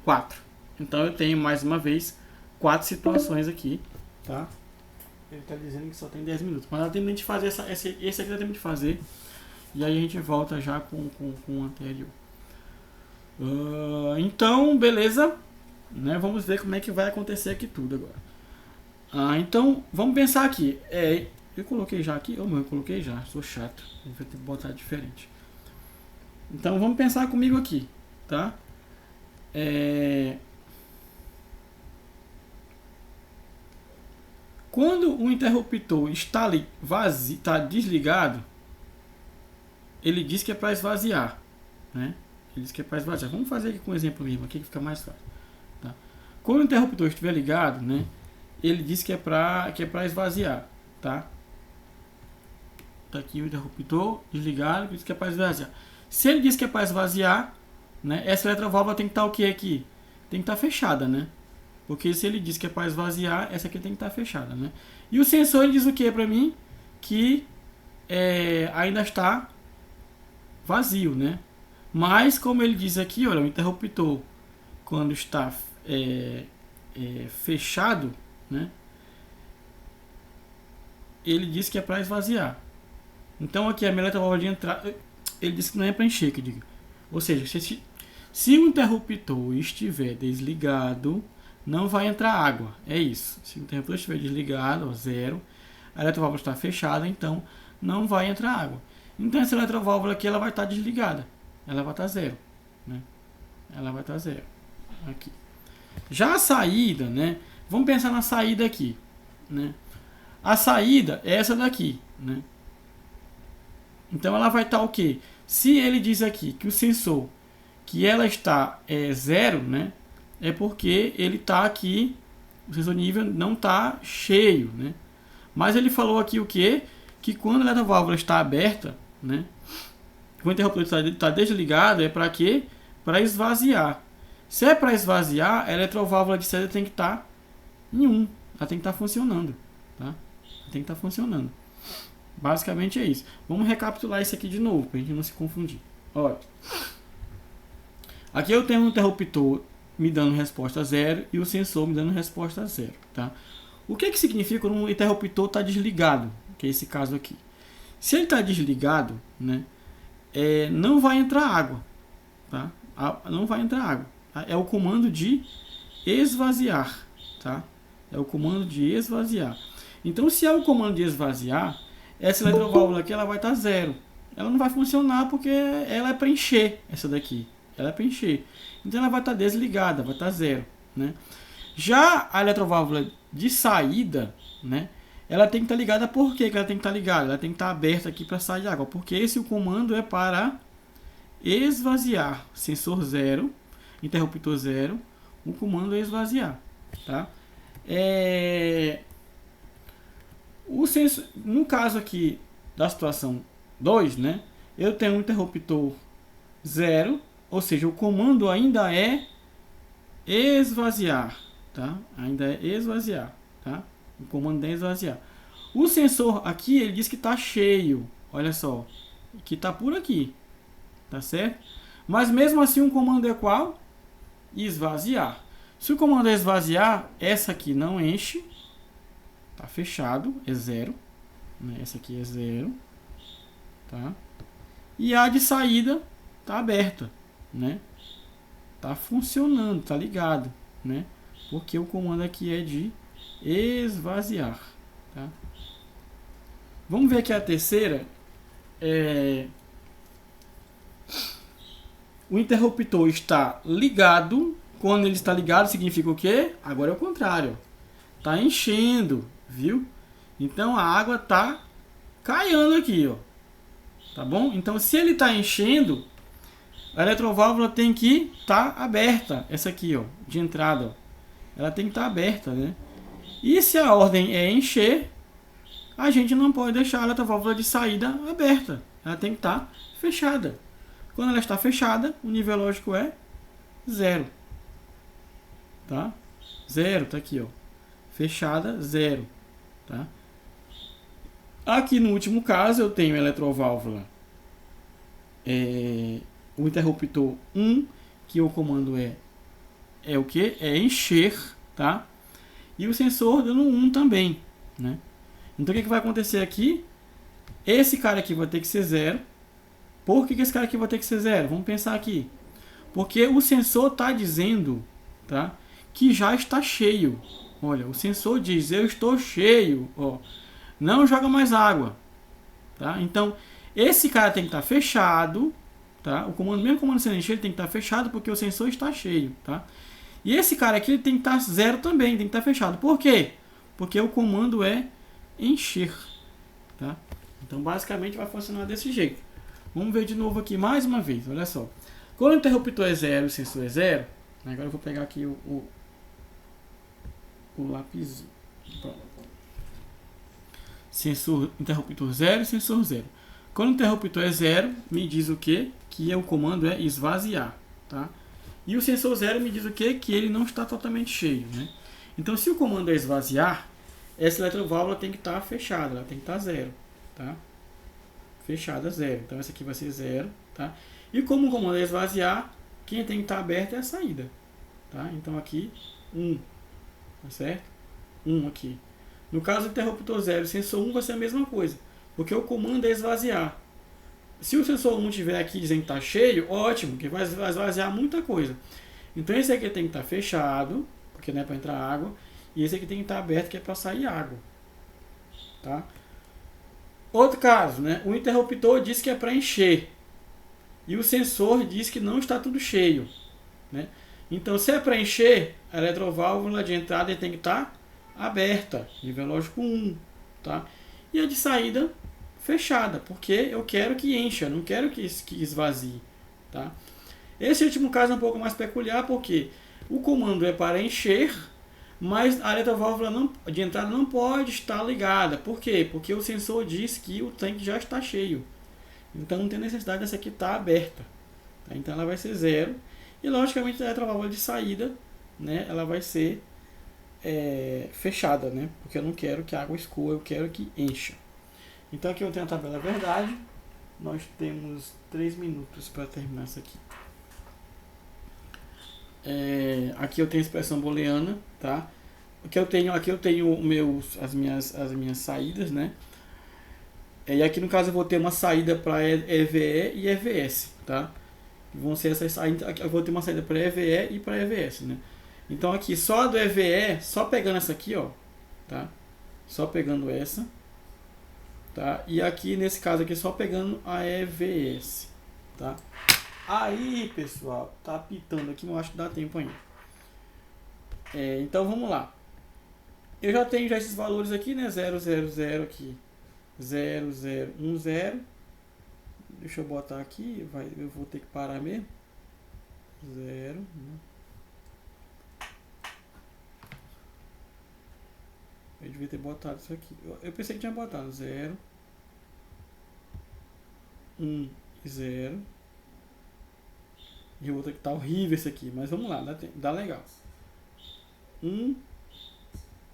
4. Então eu tenho, mais uma vez, 4 situações aqui, tá? Ele está dizendo que só tem 10 minutos. Mas dá tempo de fazer esse aqui dá tempo de fazer. E aí a gente volta já com o anterior. Então, beleza. Né? Vamos ver como é que vai acontecer aqui tudo agora. Então, vamos pensar aqui. Eu coloquei já aqui? Eu coloquei já. Sou chato. A gente vai ter que botar diferente. Então, vamos pensar comigo aqui. Tá? Quando o interruptor está vazio, está desligado, ele diz que é para esvaziar, né? Ele diz que é para esvaziar. Vamos fazer aqui com um exemplo mesmo, aqui que fica mais fácil. Tá? Quando o interruptor estiver ligado, né? Ele diz que é para esvaziar, tá? Tá aqui o interruptor desligado, diz que é para esvaziar. Se ele diz que é para esvaziar, né? Essa eletroválvula tem que estar o que aqui? Tem que estar fechada, né? Porque se ele diz que é para esvaziar, essa aqui tem que estar fechada, né? E o sensor ele diz o que para mim? Que ainda está vazio, né? Mas como ele diz aqui, olha, o interruptor quando está fechado, né? Ele diz que é para esvaziar. Então aqui a minha eletroválvula de entrada, ele diz que não é para encher, que eu digo. Ou seja, se o interruptor estiver desligado, não vai entrar água. É isso. Se o interruptor estiver desligado, 0, a eletroválvula está fechada, então não vai entrar água. Então essa eletroválvula aqui ela vai estar desligada. Ela vai estar 0. Né? Ela vai estar 0. Aqui. Já a saída, né? Vamos pensar na saída aqui. Né? A saída é essa daqui. Né? Então ela vai estar o quê? Se ele diz aqui que o sensor, que ela está 0, né? É porque ele está aqui, o sensor de nível não está cheio, né? Mas ele falou aqui o quê? Que quando a eletroválvula está aberta, né? Quando o interruptor está desligado, é para quê? Para esvaziar. Se é para esvaziar, a eletroválvula de saída tem que estar em 1. Ela tem que estar funcionando, tá? Ela tem que estar funcionando. Basicamente é isso. Vamos recapitular isso aqui de novo, para a gente não se confundir. Olha. Aqui eu tenho um interruptor me dando resposta 0 e o sensor me dando resposta 0, tá? O que significa quando um interruptor está desligado, que é esse caso aqui? Se ele está desligado, né, não vai entrar água, tá? Não vai entrar água. Tá? É o comando de esvaziar, tá? É o comando de esvaziar. Então, se é o comando de esvaziar, essa eletroválvula aqui ela vai estar 0. Ela não vai funcionar porque ela é para encher essa daqui. Ela é para encher. Então ela vai estar desligada, vai estar 0. Né? Já a eletroválvula de saída, né, ela tem que estar ligada. Por que ela tem que estar ligada? Ela tem que estar aberta aqui para sair água, porque esse o comando é para esvaziar. Sensor 0, interruptor 0, o comando é esvaziar, tá? O sensor, no caso aqui da situação 2, né, eu tenho um interruptor 0, ou seja, o comando ainda é esvaziar, tá? Ainda é esvaziar, tá? O comando é esvaziar. O sensor aqui, ele diz que está cheio, olha só, que está por aqui, tá certo? Mas mesmo assim o comando é qual? Esvaziar. Se o comando é esvaziar, essa aqui não enche, tá fechado, é 0, né? Essa aqui é 0, tá? E a de saída tá aberta, né? Tá funcionando, tá ligado, né? Porque o comando aqui é de esvaziar, tá? Vamos ver aqui a terceira. O interruptor está ligado. Quando ele está ligado, significa o quê? Agora é o contrário. Tá enchendo, viu? Então a água tá caindo aqui, ó. Tá bom? Então se ele tá enchendo, a eletroválvula tem que estar aberta. Essa aqui, ó, de entrada, ó. Ela tem que estar aberta, né? E se a ordem é encher, a gente não pode deixar a eletroválvula de saída aberta. Ela tem que estar fechada. Quando ela está fechada, o nível lógico é 0. Tá? 0, tá aqui, ó. Fechada, 0. Tá? Aqui no último caso, eu tenho a eletroválvula, o interruptor 1, que o comando é o que? É encher, tá? E o sensor dando 1 também, né? Então o que vai acontecer aqui? Esse cara aqui vai ter que ser 0. Por que esse cara aqui vai ter que ser 0? Vamos pensar aqui. Porque o sensor está dizendo, tá, que já está cheio. Olha, o sensor diz, eu estou cheio. Ó, não joga mais água. Tá? Então, esse cara tem que estar fechado. Tá? O comando, mesmo comando sendo encher, ele tem que estar fechado porque o sensor está cheio. Tá? E esse cara aqui ele tem que estar 0 também, tem que estar fechado. Por quê? Porque o comando é encher. Tá? Então, basicamente, vai funcionar desse jeito. Vamos ver de novo aqui mais uma vez, olha só. Quando o interruptor é 0 e o sensor é 0, agora eu vou pegar aqui o lápis. Sensor, interruptor 0 e sensor 0. Quando o interruptor é 0, me diz o quê? Que o comando é esvaziar, tá? E o sensor 0 me diz o quê? Que ele não está totalmente cheio, né? Então, se o comando é esvaziar, essa eletroválvula tem que estar fechada, ela tem que estar 0, tá? Fechada 0. Então essa aqui vai ser 0, tá? E como o comando é esvaziar, quem tem que estar aberto é a saída, tá? Então aqui 1, tá certo? 1 aqui. No caso do interruptor 0 e sensor 1 vai ser a mesma coisa, porque o comando é esvaziar. Se o sensor 1 estiver aqui dizendo que está cheio, ótimo, que vai esvaziar muita coisa. Então esse aqui tem que estar fechado, porque não é para entrar água, e esse aqui tem que estar aberto, que é para sair água, tá? Outro caso, né? O interruptor diz que é para encher e o sensor diz que não está tudo cheio, né? Então, se é para encher, a eletroválvula de entrada tem que estar aberta, nível lógico 1, tá? E a de saída fechada, porque eu quero que encha, não quero que esvazie, tá? Esse último caso é um pouco mais peculiar, porque o comando é para encher, mas a eletroválvula de entrada não pode estar ligada. Por quê? Porque o sensor diz que o tanque já está cheio. Então não tem necessidade dessa aqui estar aberta. Tá? Então ela vai ser 0. E logicamente a eletroválvula de saída, né, ela vai ser fechada, né? Porque eu não quero que a água escoa, eu quero que encha. Então aqui eu tenho a tabela verdade. Nós temos 3 minutos para terminar isso aqui. Aqui eu tenho a expressão booleana, tá? Aqui eu tenho as minhas saídas, né? E aqui no caso eu vou ter uma saída para EVE e EVS, tá? Vão ser essas saídas. Eu vou ter uma saída para EVE e para EVS, né? Então aqui só do EVE, só pegando essa aqui, ó, tá? Só pegando essa, tá? E aqui nesse caso aqui só pegando a EVS, tá? Aí, pessoal, tá apitando aqui, não acho que dá tempo ainda. Então vamos lá. Eu já tenho já esses valores aqui, né? 0, 0, 0 aqui. 0, 0, 1, 0. Deixa eu botar aqui, eu vou ter que parar mesmo. 0, né? Eu devia ter botado isso aqui. Eu pensei que tinha botado 0, 1 e 0. E o outro que tá horrível esse aqui, mas vamos lá, dá legal. 1.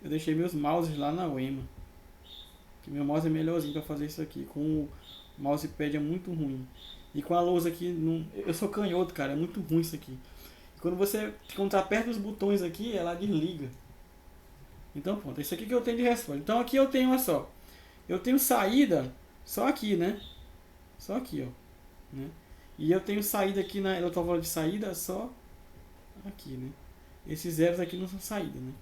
Eu deixei meus mouses lá na Wema. Que meu mouse é melhorzinho para fazer isso aqui. Com o mousepad é muito ruim. E com a lousa aqui, eu sou canhoto, cara, é muito ruim isso aqui. E quando tá perto dos botões aqui, ela desliga. Então pronto, isso aqui que eu tenho de resposta. Então aqui eu tenho, olha só. Eu tenho saída só aqui, né? Só aqui, ó. Né? E eu tenho saída aqui na eletrovalva de saída só aqui, né? Esses zeros aqui não são saída, né?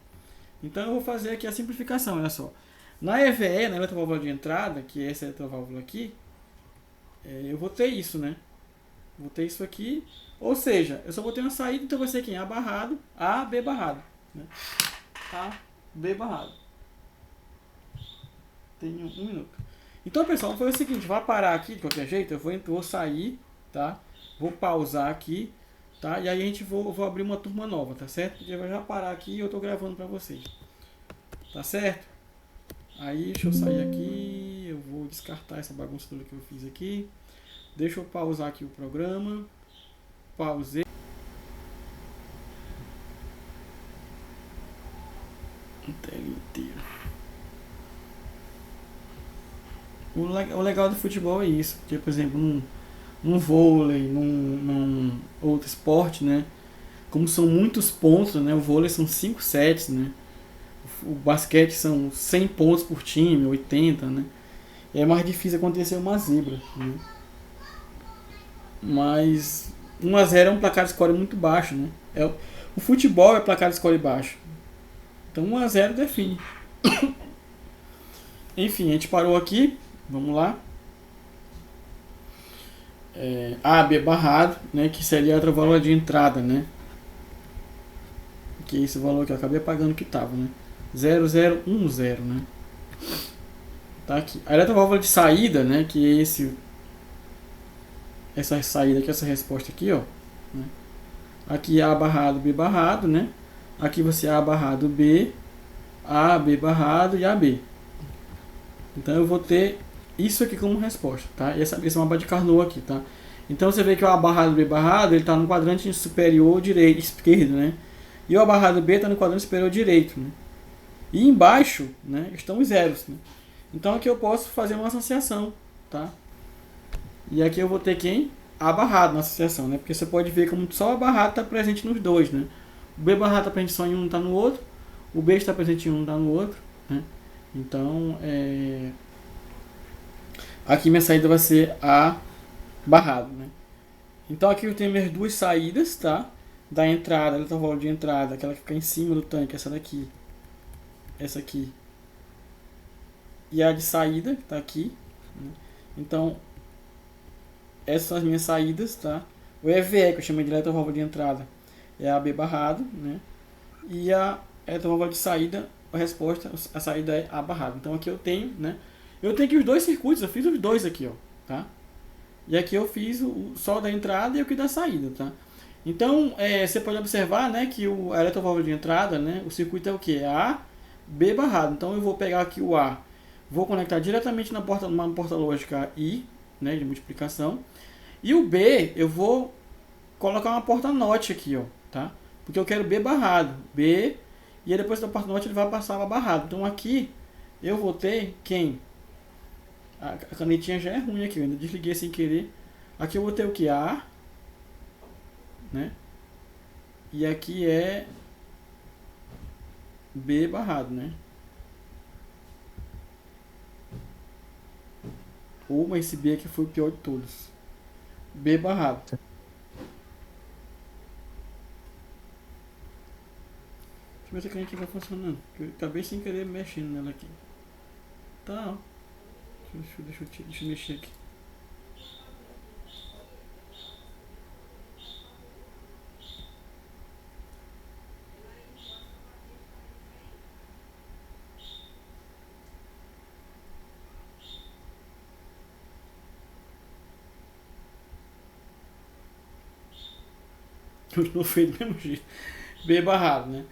Então eu vou fazer aqui a simplificação, olha só. Na EVE, na eletroválvula de entrada, que é essa eletroválvula aqui, eu vou ter isso, né? Vou ter isso aqui. Ou seja, eu só vou ter uma saída, então vai ser quem? A barrado, A, B barrado. Né? A, B barrado. Tenho 1 minuto. Então, pessoal, vou fazer o seguinte, vai parar aqui de qualquer jeito, eu vou sair, tá? Vou pausar aqui, tá? E aí a gente vou abrir uma turma nova, tá certo? Porque vai já parar aqui e eu tô gravando pra vocês. Tá certo? Aí, deixa eu sair aqui, eu vou descartar essa bagunça toda que eu fiz aqui. Deixa eu pausar aqui o programa. Pausei. Tela inteira. O legal do futebol é isso. Porque, por exemplo, num vôlei, num outro esporte, né? Como são muitos pontos, né? O vôlei são 5 sets, né? O basquete são 100 pontos por time, 80, né? É mais difícil acontecer uma zebra, né? Mas 1 a 0 é um placar de score muito baixo, né? O futebol é placar de score baixo. Então 1 a 0 define. Enfim, a gente parou aqui. Vamos lá. A, B barrado, né? Que seria outro valor de entrada, né? Que é esse valor que eu acabei apagando que estava, né? 0010, né? Tá aqui. A eletroválvula de saída, né? Que é essa saída aqui, essa resposta aqui, ó. Né? Aqui A barrado, B barrado, né? Aqui você A barrado, B, A, B barrado e AB. Então eu vou ter isso aqui como resposta, tá? Essa é uma barra de Carnot aqui, tá? Então você vê que o A barrado, B barrado, ele está no quadrante superior direito, esquerdo, né? E o A barrado B está no quadrante superior direito, né? E embaixo, né, estão os zeros, né? Então aqui eu posso fazer uma associação, tá? E aqui eu vou ter quem? A barrado na associação, né? Porque você pode ver como só a barrado está presente nos dois, né? O B barrado está presente só em um, não está no outro. O B está presente em um, não está no outro, né? Então, aqui minha saída vai ser A barrado, né? Então aqui eu tenho minhas duas saídas, tá? Da entrada, eletroválvula de entrada, aquela que fica em cima do tanque, essa daqui. Essa aqui. E a de saída, que tá aqui. Né? Então, essas são as minhas saídas, tá? O EVE, que eu chamei de eletroválvula de entrada, é a B barrado, né? E a eletroválvula de saída, a resposta, a saída é A barrado. Então aqui eu tenho, né? Eu tenho aqui os dois circuitos, eu fiz os dois aqui, ó, tá? E aqui eu fiz só da entrada e o que da saída, tá? Então, você pode observar, né, que a eletroválvula de entrada, né, o circuito é o que? É A, B barrado. Então eu vou pegar aqui o A, vou conectar diretamente numa porta lógica I, né, de multiplicação. E o B, eu vou colocar uma porta NOT aqui, ó, tá? Porque eu quero B barrado. B, e aí depois da porta NOT ele vai passar a barrado. Então aqui eu vou ter quem? A canetinha já é ruim aqui, eu ainda desliguei sem querer. Aqui eu vou ter o que? A, né? E aqui é B barrado, né? Mas esse B aqui foi o pior de todos. B barrado. Deixa eu ver se a caneta vai funcionando. Eu acabei sem querer mexendo nela aqui. Tá, ó. Deixa eu mexer aqui. Continua feio do mesmo jeito. B barrado, né?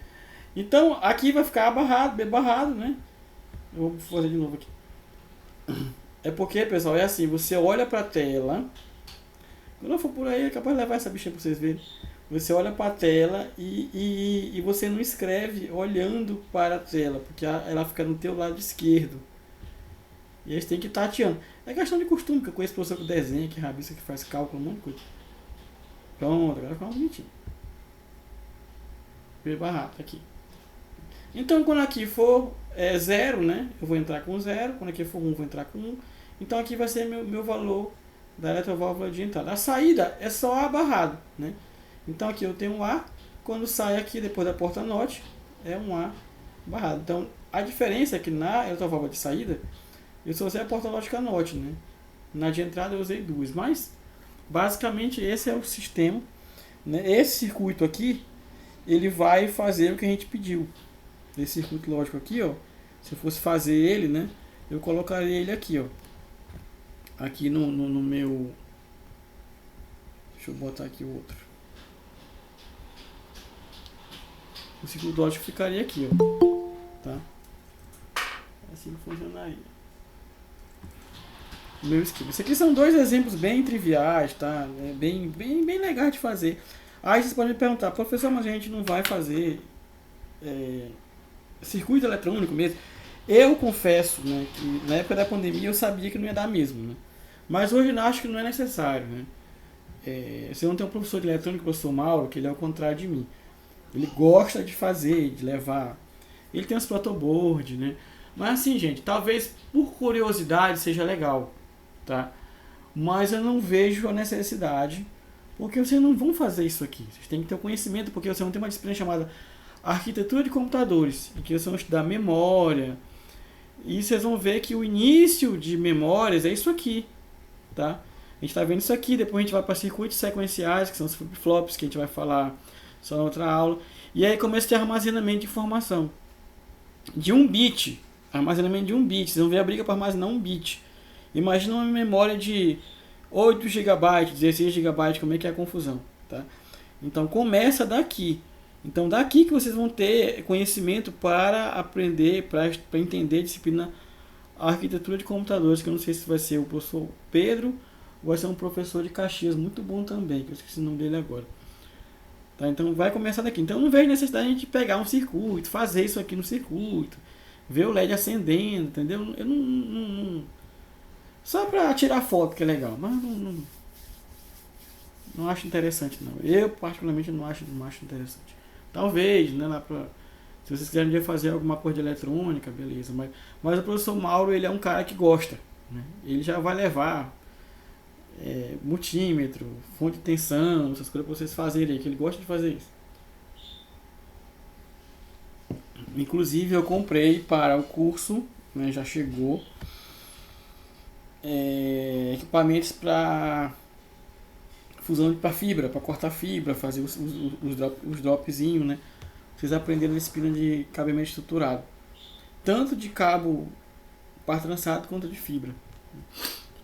Então, aqui vai ficar A barrado, B barrado, né? Eu vou fazer de novo aqui. É porque, pessoal, é assim, você olha pra tela. Quando eu for por aí, é capaz de levar essa bichinha pra vocês verem. Você olha para a tela e você não escreve olhando para a tela, porque ela fica no teu lado esquerdo. E aí você tem que ir tateando. É questão de costume, que eu conheço professor que desenha, que rabisca, que faz cálculo, um monte de coisa. Pronto, agora ficou bonitinho. B barrado, aqui. Então, quando aqui for 0, né, eu vou entrar com 0. Quando aqui for 1, eu vou entrar com 1. Então, aqui vai ser meu valor da eletroválvula de entrada. A saída é só A barrado, né? Então aqui eu tenho um A, quando sai aqui depois da porta norte, é um A barrado. Então a diferença é que na eletroválvula de saída, eu só usei a porta lógica norte, né? Na de entrada eu usei duas, mas basicamente esse é o sistema, né? Esse circuito aqui, ele vai fazer o que a gente pediu. Esse circuito lógico aqui, ó, se eu fosse fazer ele, né, eu colocaria ele aqui, ó. Aqui no meu... Deixa eu botar aqui o outro. O circuito lógico ficaria aqui, ó. Tá? Assim que funcionaria. O meu esquema. Isso aqui são dois exemplos bem triviais, tá? Bem legais de fazer. Aí vocês podem me perguntar, professor, mas a gente não vai fazer circuito eletrônico mesmo? Eu confesso, né, que na época da pandemia eu sabia que não ia dar mesmo, né? Mas hoje eu acho que não é necessário, né? Você não tem um professor de eletrônica, o professor Mauro, que ele é o contrário de mim. Ele gosta de fazer, de levar. Ele tem os protoboard, né? Mas assim, gente, talvez por curiosidade seja legal, tá? Mas eu não vejo a necessidade, porque vocês não vão fazer isso aqui. Vocês têm que ter o conhecimento, porque vocês vão ter uma disciplina chamada Arquitetura de Computadores, em que vocês vão estudar memória. E vocês vão ver que o início de memórias é isso aqui, tá? A gente está vendo isso aqui, depois a gente vai para circuitos sequenciais, que são os flip-flops, que a gente vai falar só na outra aula. E aí começa a ter armazenamento de informação. De 1 bit. Armazenamento de 1 bit. Vocês vão ver a briga para armazenar 1 bit. Imagina uma memória de 8 GB, 16 GB, como é que é a confusão, tá? Então começa daqui. Então daqui que vocês vão ter conhecimento para aprender, para entender a disciplina Arquitetura de Computadores, que eu não sei se vai ser o professor Pedro ou vai ser um professor de Caxias, muito bom também, que eu esqueci o nome dele agora. Tá? Então vai começar daqui. Então não vejo necessidade de a gente pegar um circuito, fazer isso aqui no circuito, ver o LED acendendo, entendeu? Eu não só para tirar foto que é legal, mas não acho interessante não. Eu particularmente não acho interessante. Talvez, né, lá pra, se vocês quiserem um dia fazer alguma coisa de eletrônica, beleza. Mas o professor Mauro, ele é um cara que gosta, né? Ele já vai levar multímetro, fonte de tensão, essas coisas para vocês fazerem aí, que ele gosta de fazer isso. Inclusive eu comprei para o curso, né, já chegou, equipamentos para fusão para fibra, para cortar fibra, fazer os dropzinhos, né? Vocês aprenderam a disciplina de cabeamento estruturado, tanto de cabo par trançado quanto de fibra.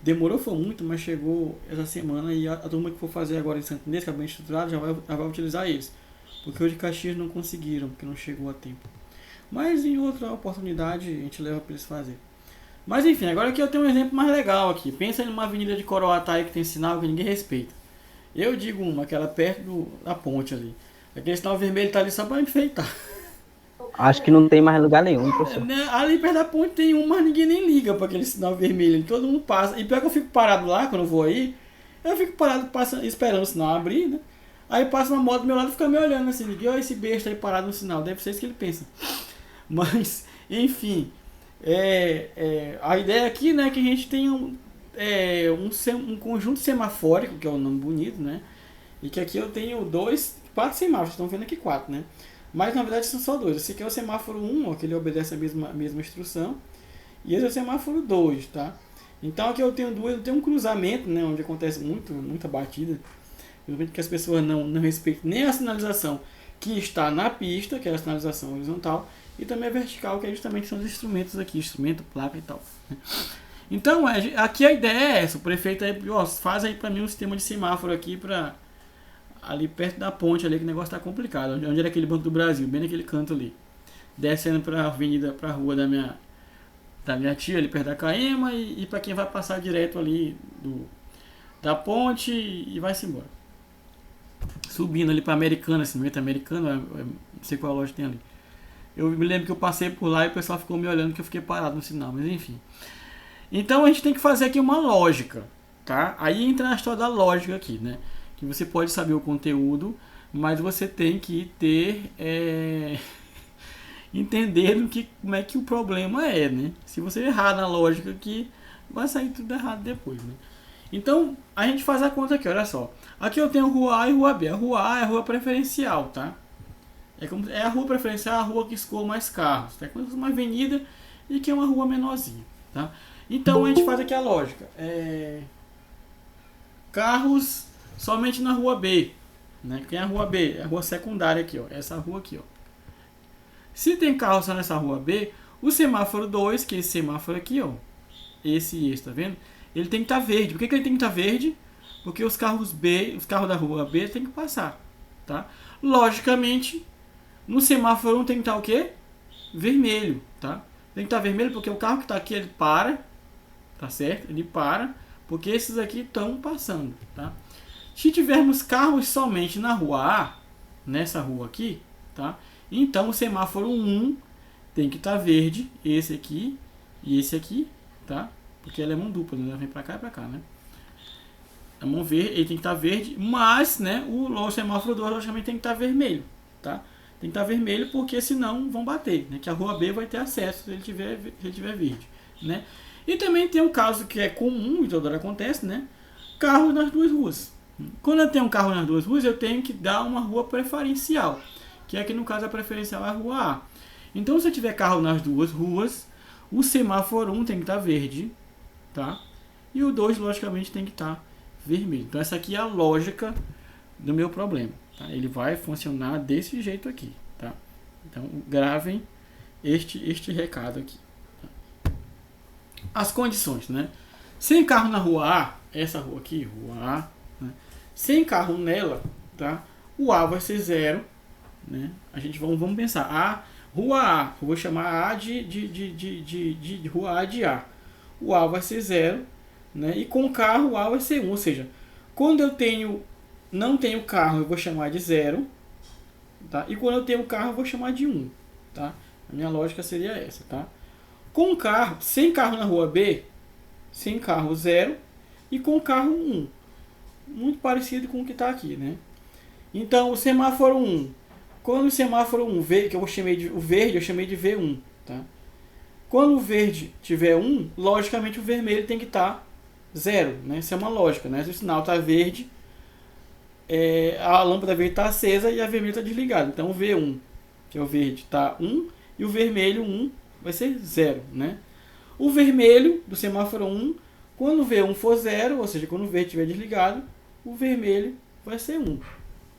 Demorou foi muito, mas chegou essa semana e a turma que for fazer agora em Santo Inês, cabeamento estruturado, já vai utilizar eles, porque os de Caxias não conseguiram, porque não chegou a tempo. Mas em outra oportunidade a gente leva para eles fazerem. Mas enfim, agora aqui eu tenho um exemplo mais legal aqui. Pensa em uma avenida de Coroatá que tem sinal que ninguém respeita. Eu digo aquela perto da ponte ali. Aquele sinal vermelho tá ali só para enfeitar. Acho que não tem mais lugar nenhum, professor. Ali perto da ponte tem um, mas ninguém nem liga para aquele sinal vermelho. Todo mundo passa. E pior que eu fico parado lá quando eu vou aí. Eu fico parado esperando o sinal abrir, né? Aí passa uma moto do meu lado e fica me olhando assim. Olha esse besta aí parado no sinal. Deve ser isso que ele pensa. Mas, enfim. A ideia aqui, né, é que a gente tenha um conjunto semafórico, que é um nome bonito, né? E que aqui eu tenho 4 semáforos, estão vendo aqui 4, né? Mas na verdade são só 2. Esse aqui é o semáforo 1, ó, que ele obedece a mesma instrução. E esse é o semáforo 2, tá? Então aqui eu tenho um cruzamento, né, onde acontece muita batida. Principalmente que as pessoas não respeitam nem a sinalização que está na pista, que é a sinalização horizontal, e também a vertical, que justamente são os instrumentos aqui, instrumento, placa e tal. Então, aqui a ideia é essa, o prefeito aí, faz aí para mim um sistema de semáforo aqui para ali perto da ponte ali, que o negócio tá complicado. Onde era aquele Banco do Brasil, bem naquele canto ali. Descendo pra avenida, pra rua da minha tia, ali perto da Caema, e para quem vai passar direto ali da ponte e vai-se embora. Subindo ali pra Americana, assim, meio Americana, não sei qual loja tem ali. Eu me lembro que eu passei por lá e o pessoal ficou me olhando que eu fiquei parado no sinal, mas enfim. Então a gente tem que fazer aqui uma lógica, tá? Aí entra a história da lógica aqui, né? Que você pode saber o conteúdo, mas você tem que ter... entendendo como é que o problema é, né? Se você errar na lógica aqui, vai sair tudo errado depois, né? Então, a gente faz a conta aqui, olha só. Aqui eu tenho rua A e rua B. A rua A é a rua preferencial, tá? É a rua preferencial, a rua que escoa mais carros. É como uma avenida e que é uma rua menorzinha, tá? Então, a gente faz aqui a lógica. Carros somente na rua B, né? Quem é a rua B? É a rua secundária aqui, ó. Essa rua aqui, ó. Se tem carro só nessa rua B, o semáforo 2, que é esse semáforo aqui, ó, esse e esse, tá vendo? Ele tem que estar verde. Por que ele tem que estar verde? Porque os carros da rua B tem que passar, tá? Logicamente, no semáforo 1 tem que estar o quê? Vermelho, tá? Tem que estar vermelho porque o carro que está aqui, ele para, tá certo? Ele para, porque esses aqui estão passando, tá? Se tivermos carros somente na rua A, nessa rua aqui, tá? Então o semáforo 1 tem que estar verde, esse aqui e esse aqui, tá? Porque ela é mão dupla, né? Vem pra cá e pra cá, né? A mão verde, ele tem que estar verde, mas, né, o semáforo 2 logicamente tem que estar vermelho, tá? Tem que estar vermelho porque senão vão bater, né? Que a rua B vai ter acesso se ele tiver verde, né? E também tem um caso que é comum, e toda hora acontece, né? Carro nas duas ruas. Quando eu tenho um carro nas duas ruas, eu tenho que dar uma rua preferencial, que aqui no caso a preferencial é a rua A. Então, se eu tiver carro nas duas ruas, o semáforo 1 tem que estar verde, tá? E o 2, logicamente, tem que estar vermelho. Então, essa aqui é a lógica do meu problema, tá? Ele vai funcionar desse jeito aqui, tá? Então, gravem este recado aqui. Tá? As condições, né? Sem carro na rua A, essa rua aqui, rua A, né? Sem carro nela, tá? O A vai ser 0, né? A gente vamos pensar, rua A, eu vou chamar A de rua A de A. O A vai ser 0, né? E com o carro o A vai ser 1, ou seja, quando eu não tenho carro eu vou chamar de 0, tá? E quando eu tenho carro eu vou chamar de 1, tá? A minha lógica seria essa, tá? Com carro, sem carro na rua B, sem carro 0 e com carro 1. Muito parecido com o que está aqui, né? Então, o semáforo 1, quando o semáforo 1 veio, que o verde eu chamei de V1, tá? Quando o verde tiver 1, logicamente o vermelho tem que estar 0, né? Isso é uma lógica, né? Se o sinal está verde, a lâmpada verde está acesa e a vermelha está desligada. Então o V1, que é o verde, está 1 e o vermelho 1 vai ser 0, né? O vermelho do semáforo 1, quando o V1 for 0, ou seja, quando o verde estiver desligado, o vermelho vai ser 1,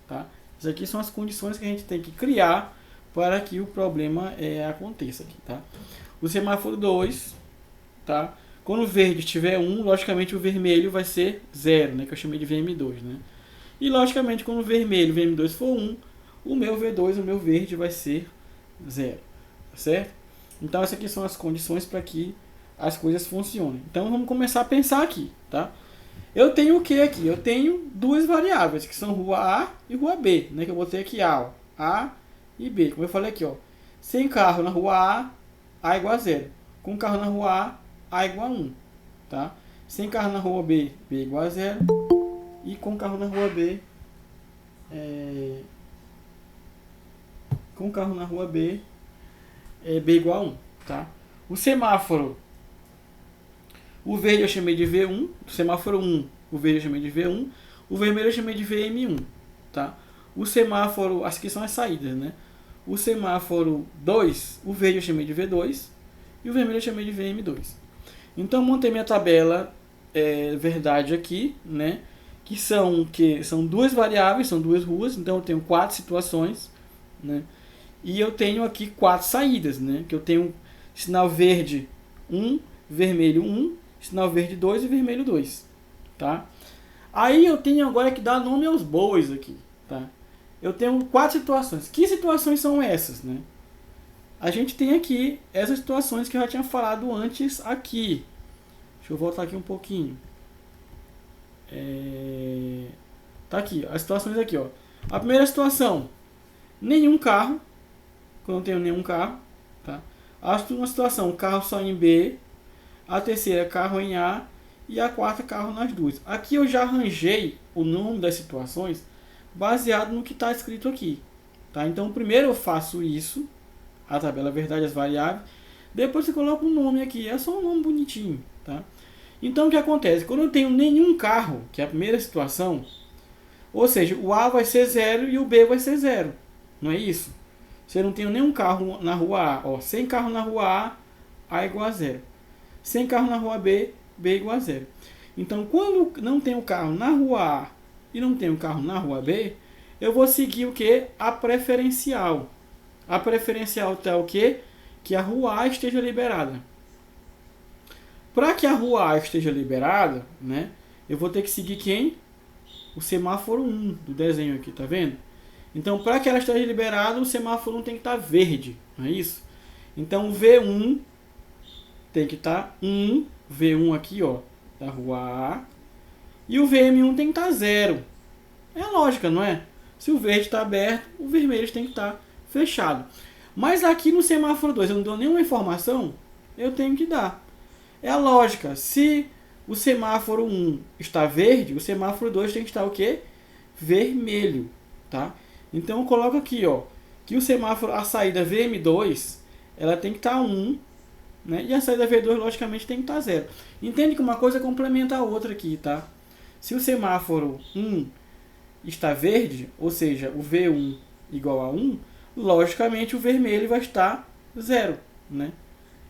tá? Isso aqui são as condições que a gente tem que criar para que o problema aconteça aqui, tá? O semáforo 2, tá? Quando o verde estiver 1, logicamente o vermelho vai ser 0, né? Que eu chamei de VM2, né? E logicamente quando o vermelho, VM2 for 1, o meu V2, o meu verde vai ser 0, tá certo? Então essas aqui são as condições para que as coisas funcionem. Então vamos começar a pensar aqui, tá? Eu tenho o que aqui? Eu tenho duas variáveis, que são rua A e rua B, né? Que eu botei aqui A e B. Como eu falei aqui, ó. Sem carro na rua A igual a 0. Com carro na rua A igual a 1, tá? Sem carro na rua B, B igual a 0. E com carro na rua B, com carro na rua B, B igual a 1, tá? O semáforo, o verde eu chamei de V1, o semáforo 1, o verde eu chamei de V1, o vermelho eu chamei de VM1, tá? O semáforo, as que são as saídas, né? O semáforo 2, o verde eu chamei de V2 e o vermelho eu chamei de VM2. Então montei minha tabela verdade aqui, né? Que são duas variáveis, são duas ruas, então eu tenho 4 situações, né? E eu tenho aqui 4 saídas, né? Que eu tenho sinal verde 1, vermelho 1, sinal verde 2 e vermelho 2, tá? Aí eu tenho agora que dar nome aos bois aqui, tá? Eu tenho 4 situações. Que situações são essas, né? A gente tem aqui essas situações que eu já tinha falado antes aqui. Deixa eu voltar aqui um pouquinho. Tá aqui, as situações aqui, ó. A primeira situação, nenhum carro. Quando eu não tenho nenhum carro, tá? A segunda situação, carro só em B. A terceira, carro em A. E a quarta, carro nas duas. Aqui eu já arranjei o nome das situações baseado no que está escrito aqui, tá? Então primeiro eu faço isso, a tabela verdade, as variáveis. Depois você coloca um nome aqui, é só um nome bonitinho, tá? Então o que acontece? Quando eu tenho nenhum carro, que é a primeira situação, ou seja, o A vai ser 0 e o B vai ser 0, não é isso? Se eu não tenho nenhum carro na rua A, ó, sem carro na rua A é igual a 0. Sem carro na rua B, B é igual a 0. Então quando não tenho carro na rua A e não tenho carro na rua B, eu vou seguir o que? A preferencial. A preferencial está o quê? Que a rua A esteja liberada. Para que a rua A esteja liberada, né, eu vou ter que seguir quem? O semáforo 1 do desenho aqui, tá vendo? Então, para que ela esteja liberada, o semáforo 1 tem que estar verde, não é isso? Então, o V1 tem que estar 1, V1 aqui, ó, da rua A, e o VM1 tem que estar 0. É a lógica, não é? Se o verde está aberto, o vermelho tem que estar fechado. Mas aqui no semáforo 2 eu não dou nenhuma informação, eu tenho que dar. É a lógica. Se o semáforo 1 está verde, o semáforo 2 tem que estar o quê? Vermelho, tá? Então eu coloco aqui, ó, que o semáforo, a saída VM2, ela tem que estar 1, né? E a saída V2, logicamente, tem que estar 0. Entende que uma coisa complementa a outra aqui, tá? Se o semáforo 1 está verde, ou seja, o V1 igual a 1, logicamente o vermelho vai estar 0, né?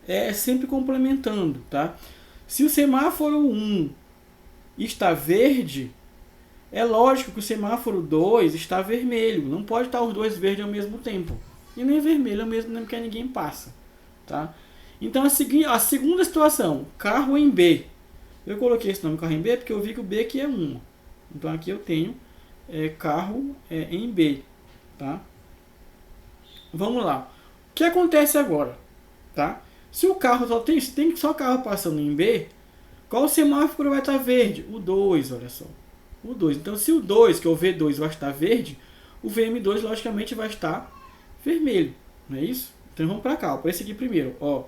É sempre complementando, tá? Se o semáforo 1 está verde, é lógico que o semáforo 2 está vermelho. Não pode estar os dois verdes ao mesmo tempo. E nem vermelho ao mesmo tempo que ninguém passa, tá? Então a segunda situação, carro em B. Eu coloquei esse nome carro em B porque eu vi que o B aqui é 1. Então aqui eu tenho carro em B, tá? Vamos lá. O que acontece agora, tá? Se o carro tem só carro passando em B, qual semáforo vai estar verde? O 2, olha só. O 2. Então se o 2, que é o V2, vai estar verde, o VM2 logicamente vai estar vermelho, não é isso? Então vamos para cá, para esse aqui primeiro, ó.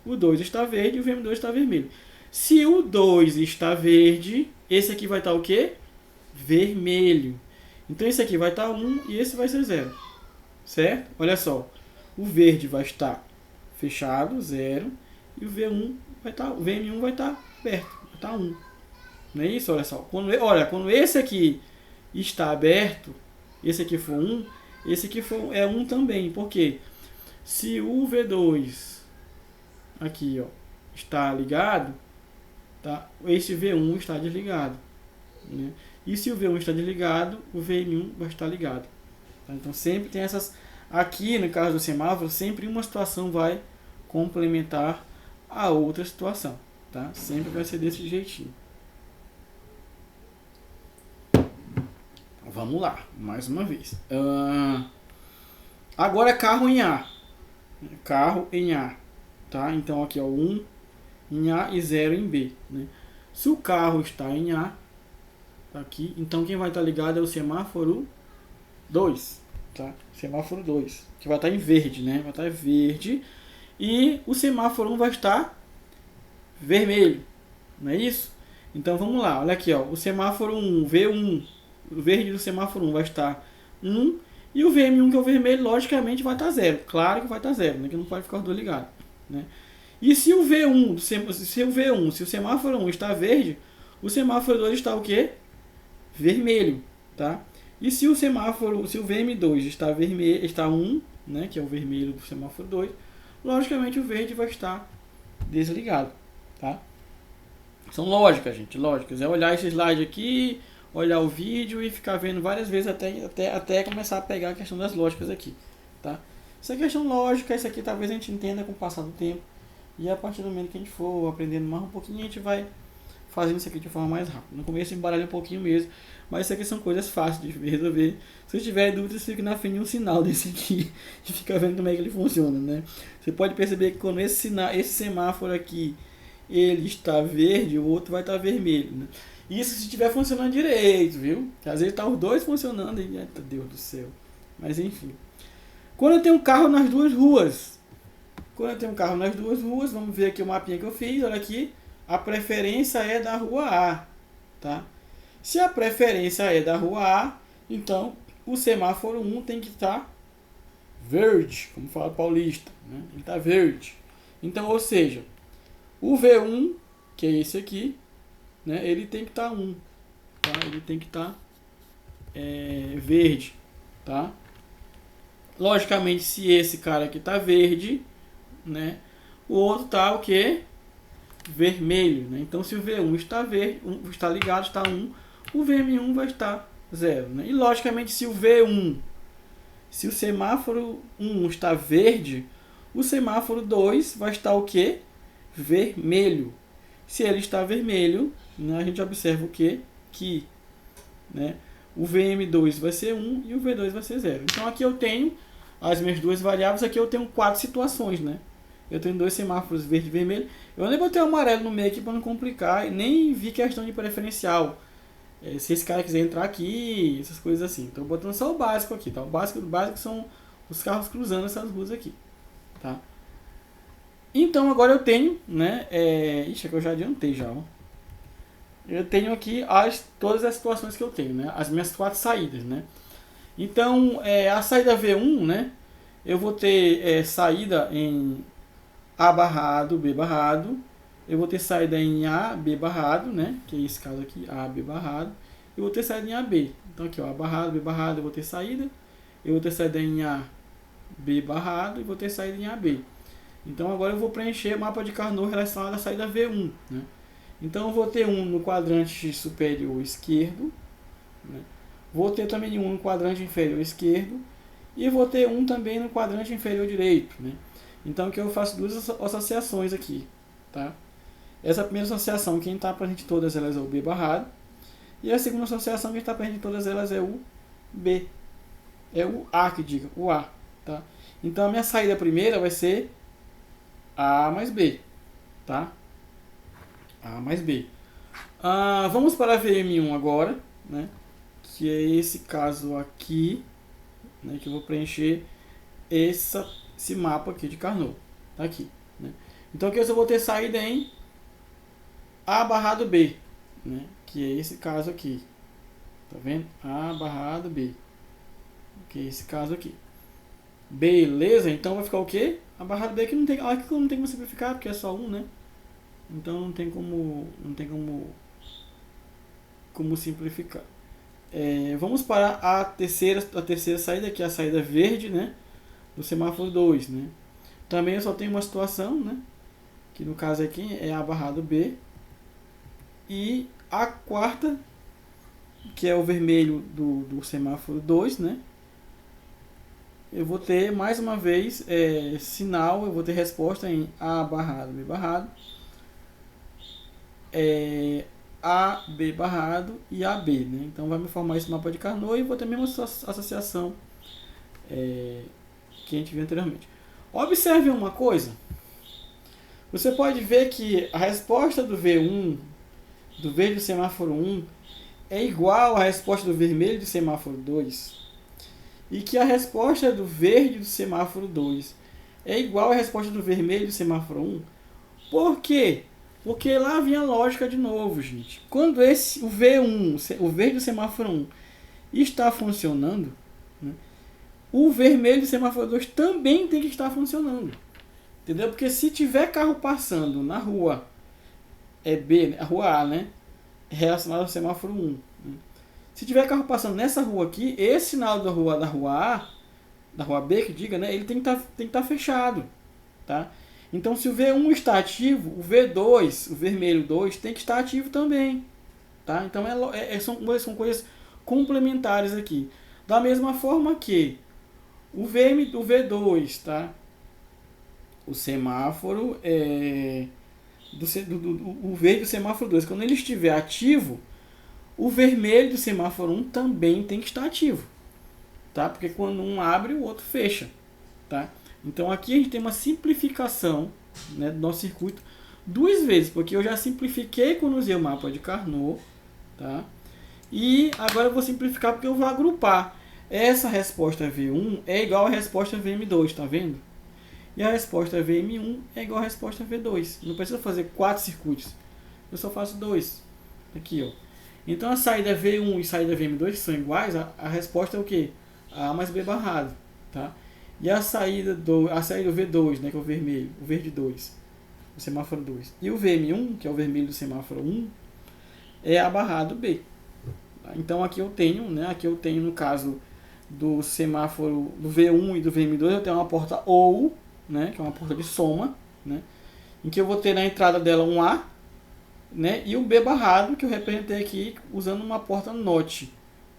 O 2 está verde e o VM2 está vermelho. Se o 2 está verde, esse aqui vai estar o quê? Vermelho. Então esse aqui vai estar 1 e esse vai ser 0. Certo? Olha só. O verde vai estar fechado, 0. E o VM1 vai estar aberto, vai estar 1. Não é isso? Olha só. Quando esse aqui está aberto, esse aqui for 1, esse aqui é 1 também. Por quê? Se o V2 aqui, ó, está ligado, tá? Esse V1 está desligado, né? E se o V1 está desligado, o VM1 vai estar ligado, tá? Então sempre tem essas. Aqui no caso do semáforo, sempre uma situação vai complementar a outra situação, tá? Sempre vai ser desse jeitinho. Vamos lá, mais uma vez. Agora é carro em A. Carro em A, tá? Então aqui é o 1 em A e 0 em B, né? Se o carro está em A, aqui, então quem vai estar ligado é o semáforo 2, tá? Semáforo 2, que vai estar em verde, né? Vai estar verde. E o semáforo 1 vai estar vermelho, não é isso? Então vamos lá, olha aqui, ó. O semáforo 1, V1, o verde do semáforo 1 vai estar 1. E o VM1, que é o vermelho, logicamente vai estar 0. Claro que vai estar 0, né? Que não pode ficar os dois ligados, né? E se o V1, se o semáforo 1 está verde, o semáforo 2 está o quê? Vermelho, tá? E se o VM2 está vermelho, está 1, né, que é o vermelho do semáforo 2, logicamente o verde vai estar desligado, tá? São lógicas, gente, lógicas. É olhar esse slide aqui, olhar o vídeo e ficar vendo várias vezes até começar a pegar a questão das lógicas aqui, tá? Essa questão lógica, isso aqui talvez a gente entenda com o passar do tempo. E a partir do momento que a gente for aprendendo mais um pouquinho, a gente vai fazendo isso aqui de forma mais rápida. No começo embaralha um pouquinho mesmo, mas isso aqui são coisas fáceis de resolver. Se você tiver dúvidas, fique na frente de um sinal desse aqui e fica vendo como é que ele funciona, né? Você pode perceber que quando esse semáforo aqui ele está verde, o outro vai estar vermelho, né? Isso se estiver funcionando direito, viu? Porque às vezes tá os dois funcionando e, meu Deus do céu. Mas enfim. Quando eu tenho um carro nas duas ruas, vamos ver aqui o mapinha que eu fiz, olha aqui, a preferência é da rua A, tá? Se a preferência é da rua A, então o semáforo 1 tem que estar verde, como fala paulista, né? Ele está verde. Então, ou seja, o V1, que é esse aqui, né? Ele tem que estar 1, tá? Ele tem que estar verde, tá? Logicamente, se esse cara aqui está verde, né? O outro tá o que? Vermelho, né? Então, se o V1 está verde, está ligado, está 1, o VM1 vai estar 0, né? E logicamente, se o V1, se o semáforo 1 está verde, o semáforo 2 vai estar o que? Vermelho. Se ele está vermelho, né, a gente observa o que? Que, né, o VM2 vai ser 1 e o V2 vai ser 0. Então aqui eu tenho as minhas duas variáveis, aqui eu tenho 4 situações, né? Eu tenho 2 semáforos verde e vermelho. Eu nem botei o amarelo no meio aqui para não complicar, e nem vi questão de preferencial. Se esse cara quiser entrar aqui, essas coisas assim. Estou botando só o básico aqui, tá? O básico do básico são os carros cruzando essas ruas aqui, tá? Então agora eu tenho, né? Ixi, é que eu já adiantei já, ó. Eu tenho aqui todas as situações que eu tenho, né? As minhas 4 saídas, né? Então, a saída V1, né? Eu vou ter saída em A barrado, B barrado. Eu vou ter saída em A, B barrado, né? Que é esse caso aqui, A, B barrado. Eu vou ter saída em AB. Então aqui, ó, A barrado, B barrado, eu vou ter saída. Eu vou ter saída em A, B barrado e vou ter saída em AB. Então agora eu vou preencher o mapa de Carnot relacionado à saída V1, né? Então eu vou ter um no quadrante superior esquerdo, né? Vou ter também um no quadrante inferior esquerdo e vou ter um também no quadrante inferior direito, né? Então aqui eu faço duas associações aqui, tá? Essa primeira associação, quem está presente em todas elas é o B barrado, e a segunda associação, quem está presente em todas elas é o B, é o A que diga, o A, tá? Então a minha saída primeira vai ser A mais B, tá? A mais B. Vamos para a VM1 agora, né? Que é esse caso aqui, né? Que eu vou preencher esse mapa aqui de Carnot, tá aqui, né? Então aqui eu só vou ter saída em A barrado B, né? Que é esse caso aqui, tá vendo? A barrado B, que é esse caso aqui. Beleza, então vai ficar o quê? A barrado B que não tem, aqui não tem como simplificar porque é só um, né? Então não tem como simplificar. Vamos para a terceira saída, que é a saída verde, né? Do semáforo 2, né? Também eu só tenho uma situação, né? Que no caso aqui é A barrado B. E a quarta, que é o vermelho do semáforo 2, né? Eu vou ter mais uma vez sinal, eu vou ter resposta em A barrado, B barrado, A, B barrado e AB, né? Então vai me formar esse mapa de Carnot e vou ter a mesma associação que a gente viu anteriormente. Observe uma coisa. Você pode ver que a resposta do V1, do verde do semáforo 1, é igual à resposta do vermelho do semáforo 2. E que a resposta do verde do semáforo 2 é igual à resposta do vermelho do semáforo 1. Por quê? Porque lá vinha a lógica de novo, gente. Quando o V1, o verde do semáforo 1, está funcionando, né, o vermelho do semáforo 2 também tem que estar funcionando. Entendeu? Porque se tiver carro passando na rua B, a rua A, né, relacionado ao semáforo 1, né, se tiver carro passando nessa rua aqui, esse sinal da rua A, da rua B, que diga, né, ele tem que estar fechado, tá? Então, se o V1 está ativo, o V2, o vermelho 2, tem que estar ativo também, tá? Então, são coisas complementares aqui. Da mesma forma que o V2, tá? O semáforo o verde do semáforo 2, quando ele estiver ativo, o vermelho do semáforo 1 também tem que estar ativo, tá? Porque quando um abre, o outro fecha, tá? Então aqui a gente tem uma simplificação, né, do nosso circuito duas vezes, porque eu já simplifiquei quando usei o mapa de Carnot, tá? E agora eu vou simplificar porque eu vou agrupar. Essa resposta V1 é igual à resposta VM2, tá vendo? E a resposta VM1 é igual à resposta V2. Não precisa fazer 4 circuitos. Eu só faço 2. Aqui, ó. Então a saída V1 e a saída VM2 são iguais. A resposta é o quê? A mais B barrado. Tá? E a saída V2, né, que é o vermelho, o verde 2, o semáforo 2. E o VM1, que é o vermelho do semáforo 1, é a barrado B. Então aqui eu tenho, né, no caso do semáforo do V1 e do VM2, eu tenho uma porta OU, né, que é uma porta de soma, né, em que eu vou ter na entrada dela um A, né, e o B barrado, que eu representei aqui usando uma porta NOT.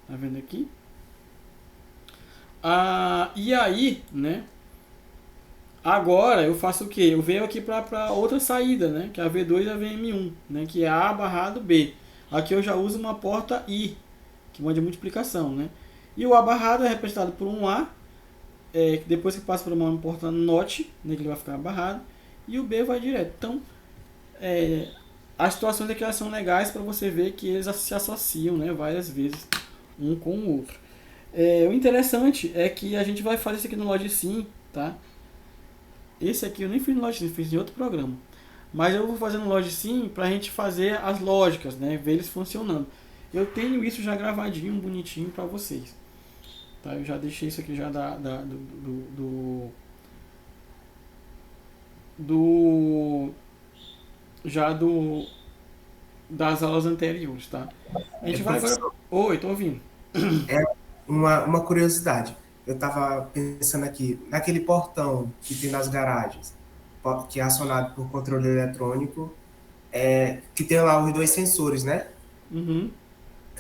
Tá vendo aqui? E aí, né, agora eu faço o que? Eu venho aqui para outra saída, né, que é a V2 e a VM1, né, que é A barrado B. Aqui eu já uso uma porta I, que manda de multiplicação, né? E o A barrado é representado por um A, depois que passa por uma porta NOT, né, que ele vai ficar barrado, e o B vai direto. Então, as situações aqui elas são legais para você ver que eles se associam, né, várias vezes um com o outro. O interessante é que a gente vai fazer isso aqui no Logicsim, tá? Esse aqui eu nem fiz no Logicsim, fiz em outro programa. Mas eu vou fazer no Logicsim para a gente fazer as lógicas, né, ver eles funcionando. Eu tenho isso já gravadinho, bonitinho para vocês. Tá? Eu já deixei isso aqui já das aulas anteriores, tá? A gente vai agora... Oi, tô ouvindo. Uma curiosidade. Eu estava pensando aqui, naquele portão que tem nas garagens, que é acionado por controle eletrônico, que tem lá os 2 sensores, né? Uhum.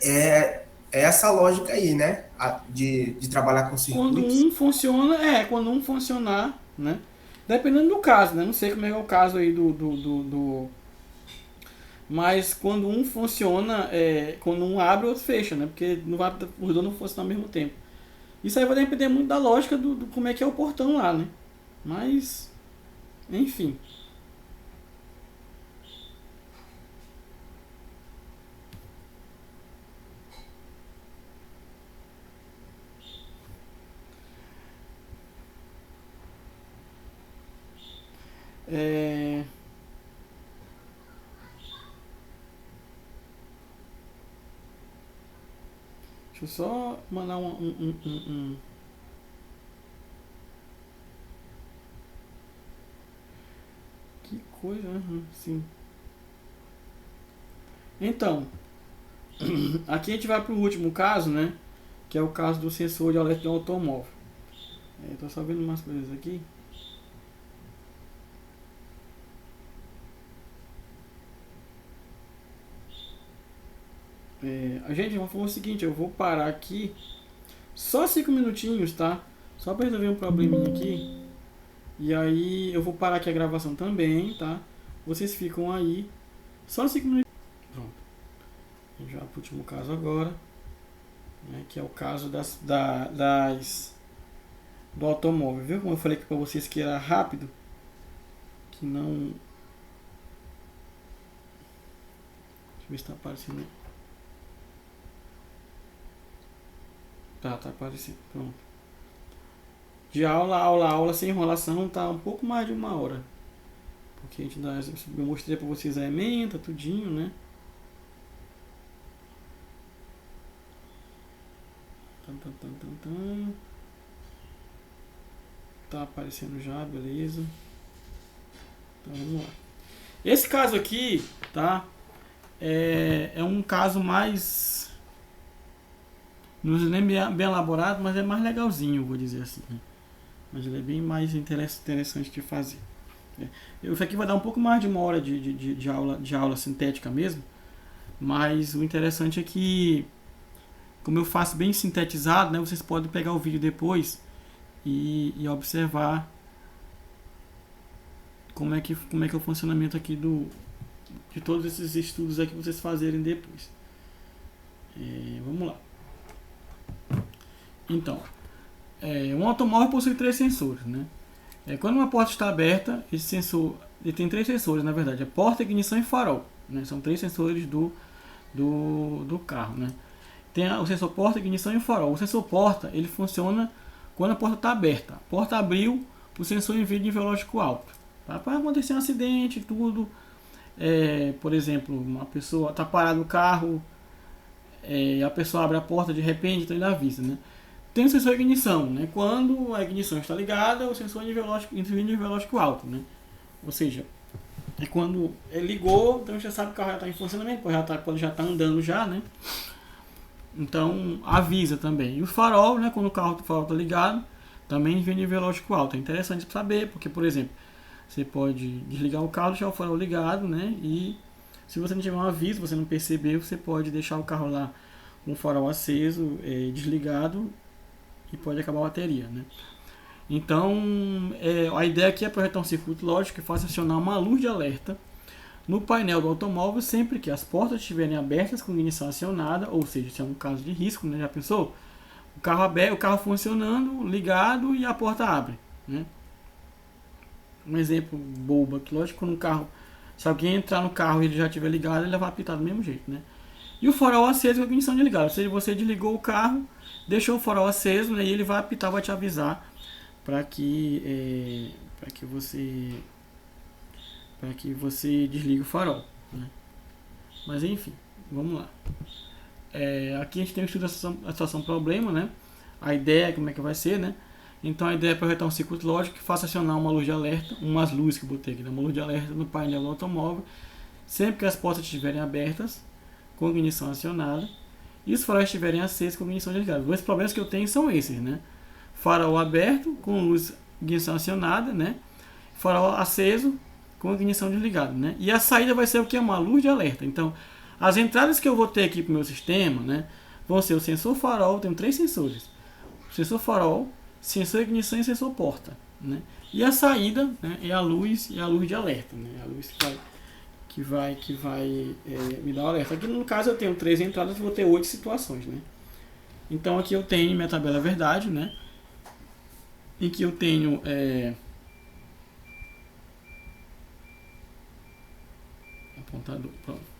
É essa lógica aí, né? De trabalhar com circuitos. Quando um funcionar, né? Dependendo do caso, né? Não sei como é o caso aí mas quando um funciona, quando um abre, o outro fecha, né? Porque não vai, os dois não funcionam ao mesmo tempo. Isso aí vai depender muito da lógica do como é que é o portão lá, né? Mas, enfim. Deixa eu só mandar Que coisa, sim. Então, aqui a gente vai para o último caso, né? Que é o caso do sensor de alerta do automóvel. Estou só vendo umas coisas aqui. A gente vai fazer o seguinte, eu vou parar aqui só 5 minutinhos, tá? Só para resolver um probleminha aqui. E aí eu vou parar aqui a gravação também, tá? Vocês ficam aí só 5 minutos. Pronto. A gente vai para o último caso agora, né? Que é o caso do automóvel, viu? Como eu falei aqui para vocês que era rápido, que não... Deixa eu ver se está aparecendo. Tá aparecendo, pronto. De aula, sem enrolação, tá um pouco mais de 1 hora. Porque eu mostrei pra vocês a ementa, tudinho, né? Tá aparecendo já, beleza. Então vamos lá. Esse caso aqui, tá? É um caso mais... Não é nem bem elaborado, mas é mais legalzinho, vou dizer assim. Mas ele é bem mais interessante de fazer. Isso aqui vai dar um pouco mais de 1 hora de aula sintética mesmo. Mas o interessante é que, como eu faço bem sintetizado, né, vocês podem pegar o vídeo depois e observar como é que é o funcionamento aqui de todos esses estudos aqui pra vocês fazerem depois. Vamos lá. Então, um automóvel possui 3 sensores, né? Quando uma porta está aberta, esse sensor, ele tem 3 sensores, na verdade, porta, ignição e farol, né? São 3 sensores do carro, né? Tem o sensor porta, ignição e farol. O sensor porta, ele funciona quando a porta está aberta. A porta abriu, o sensor envia nível lógico alto, tá? Para acontecer um acidente, tudo. Por exemplo, uma pessoa está parada no carro, a pessoa abre a porta de repente, então ele avisa, né? Tem o sensor ignição, né? Quando a ignição está ligada, o sensor envia nível lógico alto, né? Ou seja, quando ele ligou, então já sabe que o carro já está em funcionamento, pode já estar andando já, né? Então avisa também. E o farol, né? Quando o farol está ligado, também envia nível lógico alto. É interessante para saber, porque, por exemplo, você pode desligar o carro, deixar o farol ligado, né? E se você não tiver um aviso, você não perceber, você pode deixar o carro lá com o farol aceso, desligado, e pode acabar a bateria, né? Então, a ideia aqui é projetar um circuito lógico que faça acionar uma luz de alerta no painel do automóvel sempre que as portas estiverem abertas com ignição acionada, ou seja, se é um caso de risco, né? Já pensou? O carro aberto, o carro funcionando, ligado e a porta abre, né? Um exemplo bobo aqui, lógico, quando um carro, se alguém entrar no carro e ele já estiver ligado, ele vai apitar do mesmo jeito, né? E o farol aceso com a ignição desligada, ou seja, você desligou o carro, deixou o farol aceso, né, e ele vai apitar, vai te avisar para que você desligue o farol, né? Mas enfim, vamos lá. Aqui a gente tem o estudo da situação problema, né? A ideia é como é que vai ser, né? Então a ideia é projetar um circuito lógico que faça acionar uma luz de alerta, umas luzes que eu botei aqui, né? Uma luz de alerta no painel do automóvel, sempre que as portas estiverem abertas, com ignição acionada, e os faróis estiverem acesos com ignição desligada. Os dois problemas que eu tenho são esses, né? Farol aberto com luz ignição acionada, né? Farol aceso com ignição desligada, né? E a saída vai ser o que? Uma luz de alerta. Então, as entradas que eu vou ter aqui para o meu sistema, né, vão ser o sensor farol, tem 3 sensores: o sensor farol, sensor ignição e sensor porta, né? E a saída, né, é a luz de alerta, né? A luz que vai me dar o alerta. Aqui no caso eu tenho 3 entradas, vou ter 8 situações, né? Então aqui eu tenho minha tabela verdade, né? Em que eu tenho apontador, pronto.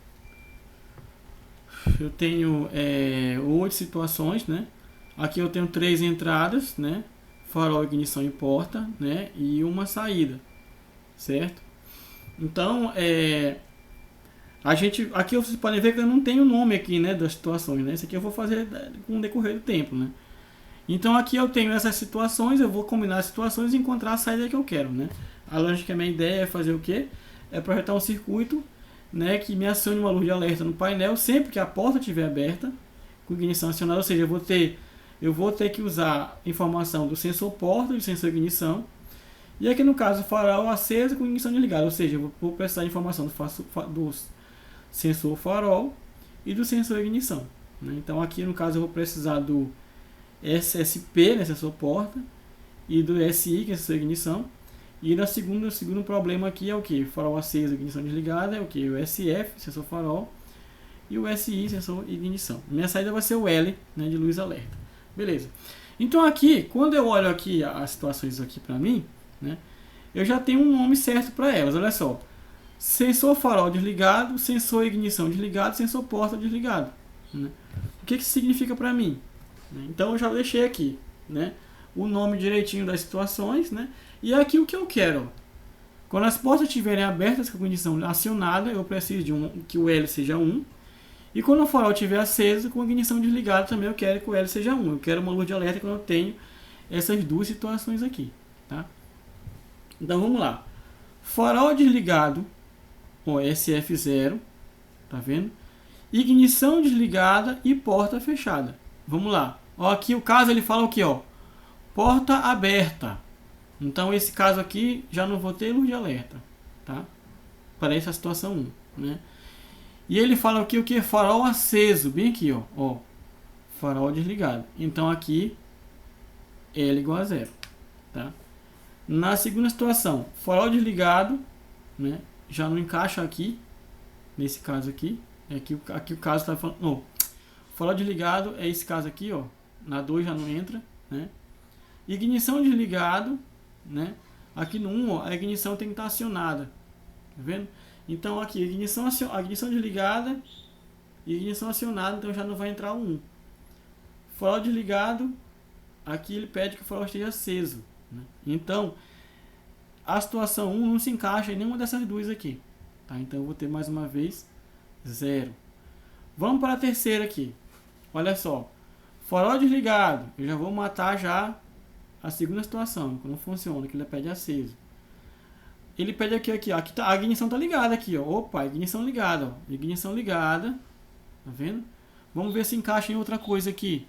Eu tenho 8 situações, né? Aqui eu tenho 3 entradas, né? Farol, ignição e porta, né? E uma saída, certo? Então, aqui vocês podem ver que eu não tenho o nome aqui, né, das situações, né? Isso aqui eu vou fazer com o decorrer do tempo, né? Então aqui eu tenho essas situações, eu vou combinar as situações e encontrar a saída que eu quero, né? A lógica, a minha ideia é fazer o quê? É projetar um circuito, né, que me acione uma luz de alerta no painel sempre que a porta estiver aberta, com ignição acionada, ou seja, eu vou ter que usar informação do sensor porta e do sensor ignição. E aqui no caso, farol aceso com ignição desligada, ou seja, eu vou precisar de informação do sensor farol e do sensor ignição, né? Então aqui no caso eu vou precisar do SSP, né, sensor porta, e do SI, que é sensor ignição. E o segundo problema aqui é o que? Farol aceso, ignição desligada, é o que? O SF, sensor farol, e o SI, sensor ignição. Minha saída vai ser o L, né, de luz alerta. Beleza. Então aqui, quando eu olho aqui as situações aqui para mim, né, eu já tenho um nome certo para elas. Olha só: sensor farol desligado, sensor ignição desligado, sensor porta desligado, né? O que significa para mim? Então eu já deixei aqui, né, o nome direitinho das situações, né? E aqui o que eu quero: quando as portas estiverem abertas com a ignição acionada, eu preciso de que o L seja 1. E quando o farol estiver aceso com a ignição desligada, também eu quero que o L seja 1. Eu quero uma luz de alerta quando eu tenho essas duas situações aqui, tá? Então vamos lá. Farol desligado, SF0, tá vendo? Ignição desligada e porta fechada. Vamos lá. Ó, aqui o caso ele fala o que, ó? Porta aberta. Então esse caso aqui já não vou ter luz de alerta, tá? Para essa situação 1, né? E ele fala aqui o que? Farol aceso, bem aqui, ó. Farol desligado. Então aqui L igual a 0, tá? Na segunda situação, farol desligado, né? Já não encaixa aqui, nesse caso aqui. Aqui o caso está falando. Não, farol desligado é esse caso aqui, ó. Na 2 já não entra, né? Ignição desligado, né? Aqui no 1, ó, a ignição tem que estar acionada. Tá vendo? Então aqui, a ignição desligada e ignição acionada, então já não vai entrar o 1. Farol desligado, aqui ele pede que o farol esteja aceso, né? Então, a situação 1 não se encaixa em nenhuma dessas duas aqui. Tá? Então eu vou ter mais uma vez 0. Vamos para a terceira aqui. Olha só. Farol desligado, eu já vou matar já a segunda situação, que não funciona, que ele pede aceso. Ele pede aqui tá, a ignição tá ligada aqui, ó. Opa, ignição ligada, ó. Ignição ligada. Tá vendo? Vamos ver se encaixa em outra coisa aqui.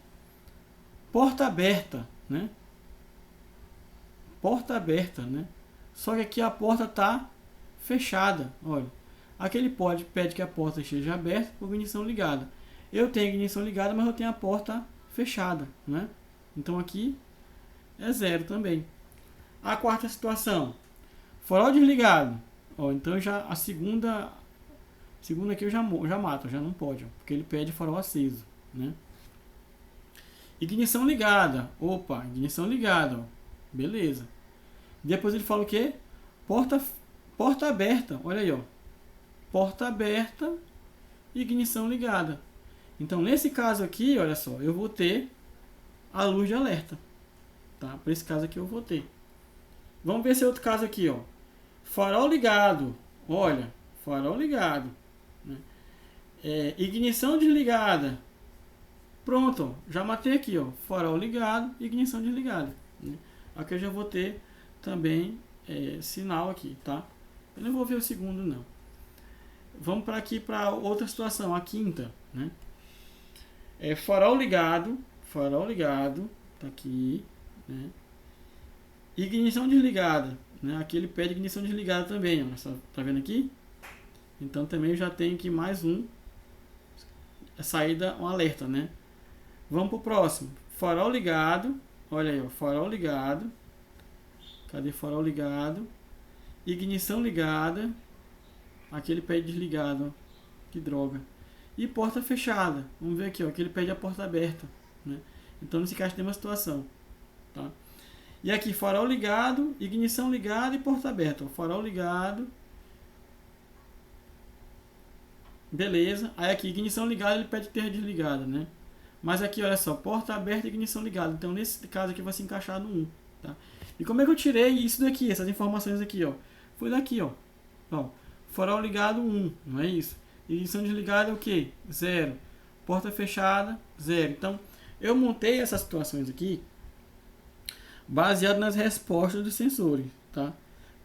Porta aberta, né? Porta aberta, né? Só que aqui a porta tá fechada, olha. Aqui ele pede que a porta esteja aberta com ignição ligada. Eu tenho a ignição ligada, mas eu tenho a porta fechada, né? Então aqui é 0 também. A quarta situação, farol desligado. Ó, então já a segunda aqui eu já mato, já não pode, ó, porque ele pede farol aceso, né? Ignição ligada. Opa, ignição ligada, ó. Beleza. Depois ele fala o quê? Porta aberta. Olha aí, ó. Porta aberta, ignição ligada. Então nesse caso aqui, olha só, eu vou ter a luz de alerta, tá? Por esse caso aqui eu vou ter. Vamos ver esse outro caso aqui, ó. Farol ligado. Olha, farol ligado, né? Ignição desligada. Pronto, ó, já matei aqui, ó. Farol ligado, ignição desligada, né? Aqui eu já vou ter também sinal aqui, tá? Eu não vou ver o segundo não. Vamos para aqui para outra situação, a quinta, né? Farol ligado, tá aqui, né? Ignição desligada, né? Aqui ele pede ignição desligada também, ó. Tá vendo aqui? Então também eu já tenho aqui mais saída, um alerta, né? Vamos pro próximo. Farol ligado, olha aí, ó, farol ligado. Cadê farol ligado? Ignição ligada. Aqui ele pede desligado, ó. Que droga. E porta fechada. Vamos ver aqui, ó, que ele pede a porta aberta, né? Então não se encaixa em nenhuma situação, tá? E aqui farol ligado, ignição ligada e porta aberta, ó. Farol ligado. Beleza. Aí aqui ignição ligada, ele pede ter desligada, né? Mas aqui, olha só, porta aberta e ignição ligada. Então nesse caso aqui vai se encaixar no 1, tá? E como é que eu tirei isso daqui, essas informações aqui, ó? Foi daqui, ó. Ó, farol ligado 1, não é isso? Ignição desligada é o que? 0. Porta fechada, 0. Então, eu montei essas situações aqui baseado nas respostas dos sensores, tá?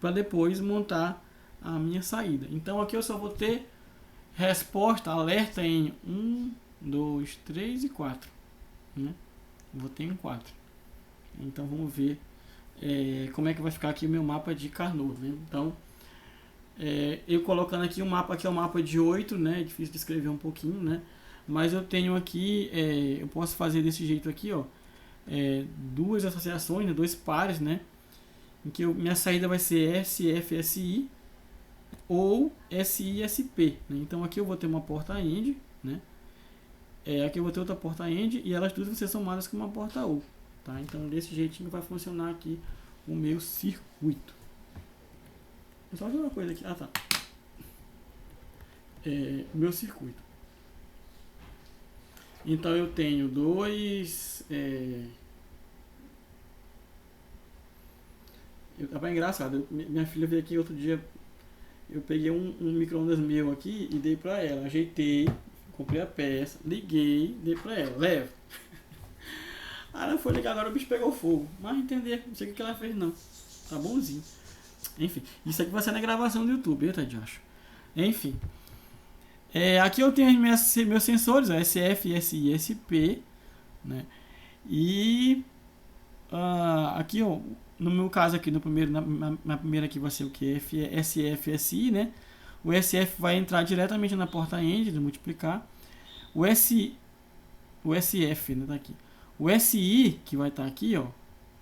Para depois montar a minha saída. Então, aqui eu só vou ter resposta, alerta em 1, 2, 3 e 4, né? Vou ter em 4. Então, vamos ver como é que vai ficar aqui o meu mapa de Carnot, né? Então, eu colocando aqui o mapa, aqui é o mapa de 8, né? É difícil de escrever um pouquinho, né? Mas eu tenho aqui, eu posso fazer desse jeito aqui, ó. Duas associações, né? 2 pares, né? Em que minha saída vai ser SFSI ou SISP, né? Então aqui eu vou ter uma porta AND, né? Aqui eu vou ter outra porta AND e elas duas vão ser somadas com uma porta U, tá? Então desse jeitinho vai funcionar aqui o meu circuito. Vou só fazer uma coisa aqui. Ah, tá. Meu circuito. Então eu tenho dois. Tava engraçado. Minha filha veio aqui outro dia. Eu peguei um micro-ondas meu aqui e dei pra ela. Ajeitei, comprei a peça, liguei, dei pra ela. Leva. Ah, não foi ligar, agora o bicho pegou fogo. Mas entender, não sei o que ela fez não. Tá bonzinho. Enfim, isso aqui vai ser na gravação do YouTube, eita de acho. Enfim. Aqui eu tenho meus sensores, SF, SI, SP, né? E aqui, ó, no meu caso aqui, no primeiro, na primeira aqui vai ser o que? SF, SI, né? O SF vai entrar diretamente na porta AND, de multiplicar. O SF, né, tá aqui. O SI, que vai estar aqui, ó,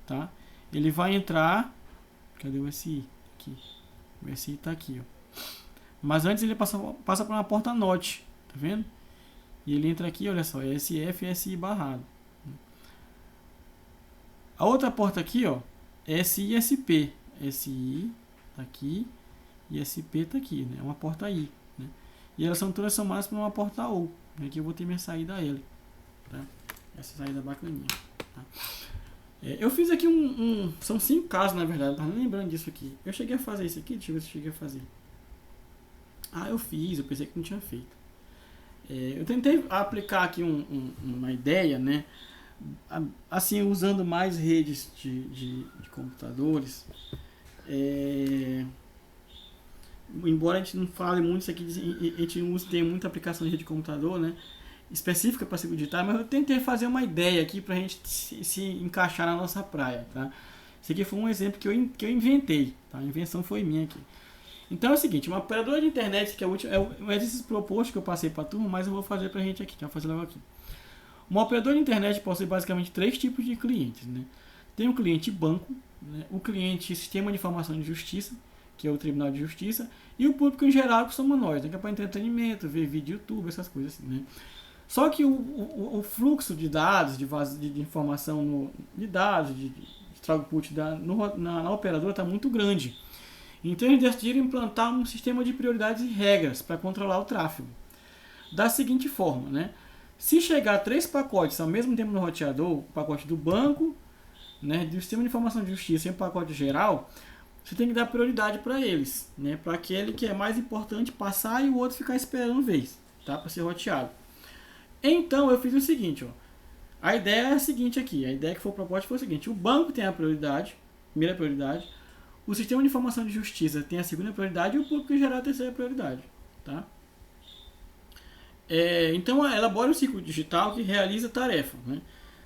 tá? Ele vai entrar Cadê o SI? Aqui. O SI está aqui, ó. Mas antes ele passa por uma porta NOT, tá vendo? E ele entra aqui, olha só, SF e SI barrado. A outra porta aqui, ó, é SI e SP. SI tá aqui e SP tá aqui, né? É uma porta I, né? E elas são todas somadas por uma porta O. Aqui eu vou ter minha saída L, tá? Essa saída bacaninha, tá? Eu fiz aqui são 5 casos, na verdade, não tava lembrando disso aqui. Eu cheguei a fazer isso aqui, deixa eu ver se eu cheguei a fazer. Eu fiz, eu pensei que não tinha feito. Eu tentei aplicar aqui uma ideia, né? Assim, usando mais redes de computadores. Embora a gente não fale muito isso aqui, a gente não tem muita aplicação de rede de computador, né? Específica para ciclo digital, mas eu tentei fazer uma ideia aqui para a gente se encaixar na nossa praia, tá? Esse aqui foi um exemplo que eu inventei, tá? A invenção foi minha aqui. Então é o seguinte, uma operadora de internet, que é o exercício proposto que eu passei para a turma, mas eu vou fazer para a gente aqui, que eu vou fazer logo aqui. Uma operadora de internet possui basicamente 3 tipos de clientes, né? Tem o cliente banco, né? O cliente sistema de informação de justiça, que é o Tribunal de Justiça, e o público em geral, que somos nós, né? Que é para entretenimento, ver vídeo YouTube, essas coisas assim, né? Só que o fluxo de dados, de informação, de dados, de throughput na operadora está muito grande. Então eles decidiram implantar um sistema de prioridades e regras para controlar o tráfego. Da seguinte forma, né? Se chegar 3 pacotes ao mesmo tempo no roteador, o pacote do banco, né, do sistema de informação de justiça e o pacote geral, você tem que dar prioridade para eles, né? Para aquele que é mais importante passar e o outro ficar esperando vez, tá? Para ser roteado. Então eu fiz o seguinte, ó. A ideia é a seguinte aqui, a ideia que foi proposta foi o seguinte: o banco tem a prioridade, primeira prioridade, o sistema de informação de justiça tem a segunda prioridade e o público em geral a terceira prioridade, tá? Então elabora um ciclo digital que realiza tarefa, né?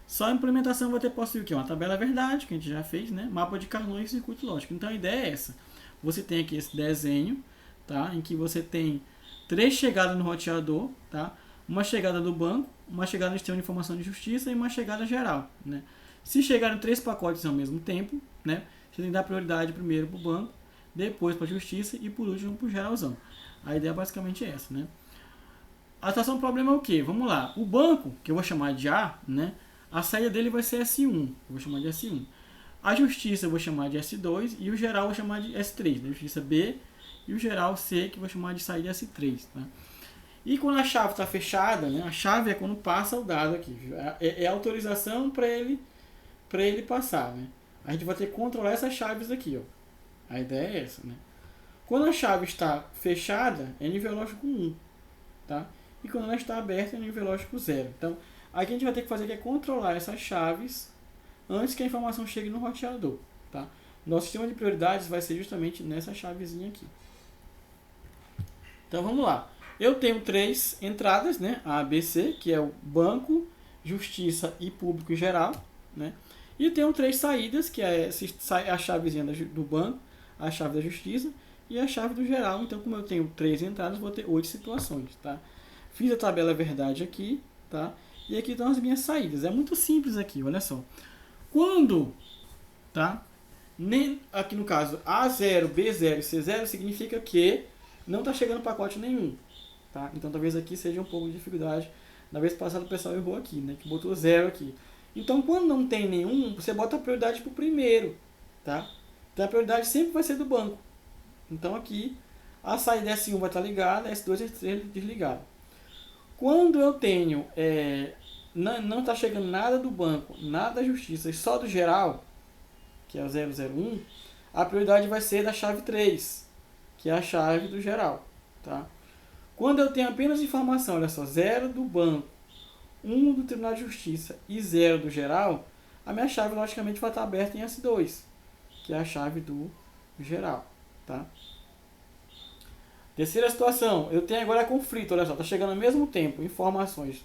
Só a implementação vai ter possível o quê? Uma tabela verdade, que a gente já fez, né? Mapa de Carnot e circuito lógico. Então a ideia é essa. Você tem aqui esse desenho, tá? Em que você tem 3 chegadas no roteador, tá? Uma chegada do banco, uma chegada no sistema de informação de justiça e uma chegada geral, né? Se chegarem 3 pacotes ao mesmo tempo, né? Você tem que dar prioridade primeiro para o banco, depois para a justiça e por último para o geralzão. A ideia basicamente é essa, né? A situação do problema é o que? Vamos lá. O banco, que eu vou chamar de A, né? A saída dele vai ser S1. Eu vou chamar de S1. A justiça eu vou chamar de S2 e o geral eu vou chamar de S3. Né? A justiça B e o geral C, que eu vou chamar de saída S3. Tá? E quando a chave está fechada, né? A chave é quando passa o dado aqui. É a autorização para ele passar. Né? A gente vai ter que controlar essas chaves aqui. Ó. A ideia é essa. Né? Quando a chave está fechada, é nível lógico 1. Tá? E quando ela está aberta, é nível lógico 0. Então, aqui a gente vai ter que fazer que é controlar essas chaves antes que a informação chegue no roteador. Tá? Nosso sistema de prioridades vai ser justamente nessa chavezinha aqui. Então vamos lá. Eu tenho 3 entradas, né? A, B, C, que é o banco, justiça e público em geral. Né? E tenho 3 saídas, que é a chavezinha do banco, a chave da justiça e a chave do geral. Então, como eu tenho 3 entradas, vou ter 8 situações. Tá? Fiz a tabela verdade aqui, tá? E aqui estão as minhas saídas. É muito simples aqui, olha só. Quando, tá? Aqui no caso A0, B0 e C0 significa que não está chegando pacote nenhum, tá? Então talvez aqui seja um pouco de dificuldade. Na vez passada o pessoal errou aqui, né? Que botou 0 aqui. Então quando não tem nenhum, você bota a prioridade para o primeiro, tá? Então a prioridade sempre vai ser do banco. Então aqui a saída S1 vai estar ligada, S2 e S3 desligada. Quando eu tenho, não está chegando nada do banco, nada da justiça e só do geral, que é o 001, a prioridade vai ser da chave 3, que é a chave do geral. Tá? Quando eu tenho apenas informação, olha só, 0 do banco, 1 do Tribunal de Justiça e 0 do geral, a minha chave logicamente vai estar aberta em S2, que é a chave do geral. Tá? Terceira situação, eu tenho agora conflito, olha só, está chegando ao mesmo tempo informações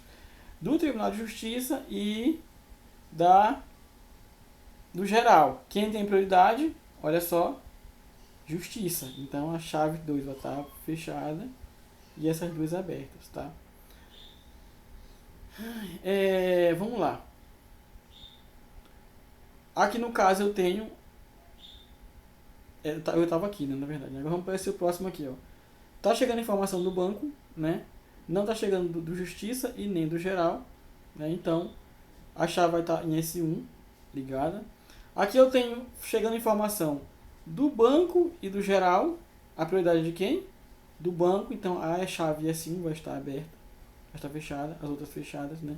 do Tribunal de Justiça e do geral. Quem tem prioridade, olha só, Justiça. Então a chave 2 vai estar fechada e essas duas abertas, tá? Vamos lá. Aqui no caso eu tenho Eu estava aqui, né, na verdade. Agora vamos para esse próximo aqui, ó. Tá chegando informação do banco, né? Não tá chegando do Justiça e nem do Geral, né? Então, a chave vai estar em S1 ligada. Aqui eu tenho chegando informação do banco e do Geral. A prioridade de quem? Do banco. Então, a chave S1 vai estar aberta, vai estar fechada, as outras fechadas, né?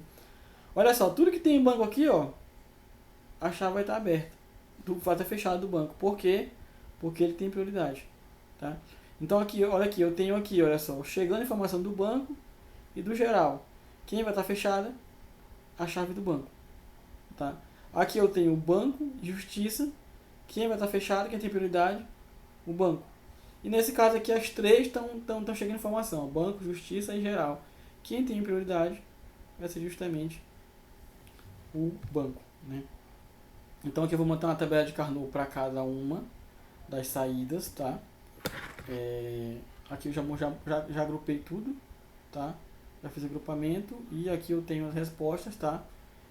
Olha só, tudo que tem em banco aqui, ó, a chave vai estar aberta, vai estar fechado do banco. Por quê? Porque ele tem prioridade, tá? Então aqui, olha aqui, eu tenho aqui, olha só, chegando informação do banco e do Geral. Quem vai estar fechada? A chave do banco, tá? Aqui eu tenho o banco e Justiça. Quem vai estar fechado? Quem tem prioridade? O banco. E nesse caso aqui as três estão chegando informação, banco, Justiça e Geral. Quem tem prioridade vai ser justamente o banco, né? Então aqui eu vou montar uma tabela de Carnot para cada uma das saídas, tá? Aqui eu já agrupei tudo, tá? Já fiz o agrupamento e aqui eu tenho as respostas, tá?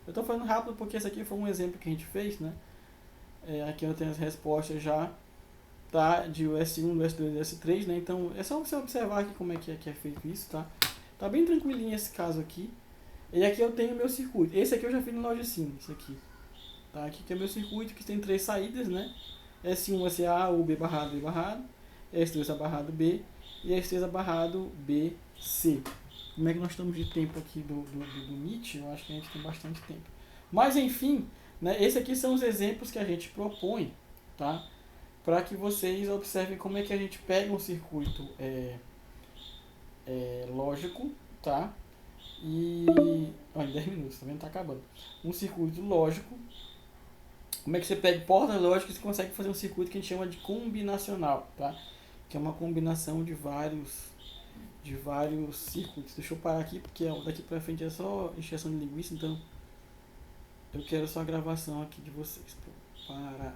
Eu estou falando rápido porque esse aqui foi um exemplo que a gente fez, né? Aqui eu tenho as respostas já, tá? De S1, do S2 e do S3, né? Então é só você observar aqui como é que é feito isso, tá? Tá bem tranquilinho esse caso aqui. E aqui eu tenho o meu circuito. Esse aqui eu já fiz no Logisim, esse aqui. Tá? Aqui que é o meu circuito, que tem 3 saídas, né? S1 vai ser A, U, B barrado, B barrado. S2 A barrado B. E S3 A barrado B, C. Como é que nós estamos de tempo aqui do Meet? Eu acho que a gente tem bastante tempo. Mas enfim, né? Esses aqui são os exemplos que a gente propõe, tá? Para que vocês observem como é que a gente pega um circuito lógico, tá? E... olha, 10 minutos, tá vendo? Tá acabando. Um circuito lógico. Como é que você pega portas lógicas e consegue fazer um circuito que a gente chama de combinacional, tá? Que é uma combinação de vários circuitos. Deixa eu parar aqui, porque daqui pra frente é só encheção de linguiça, então eu quero só a gravação aqui de vocês. Parar.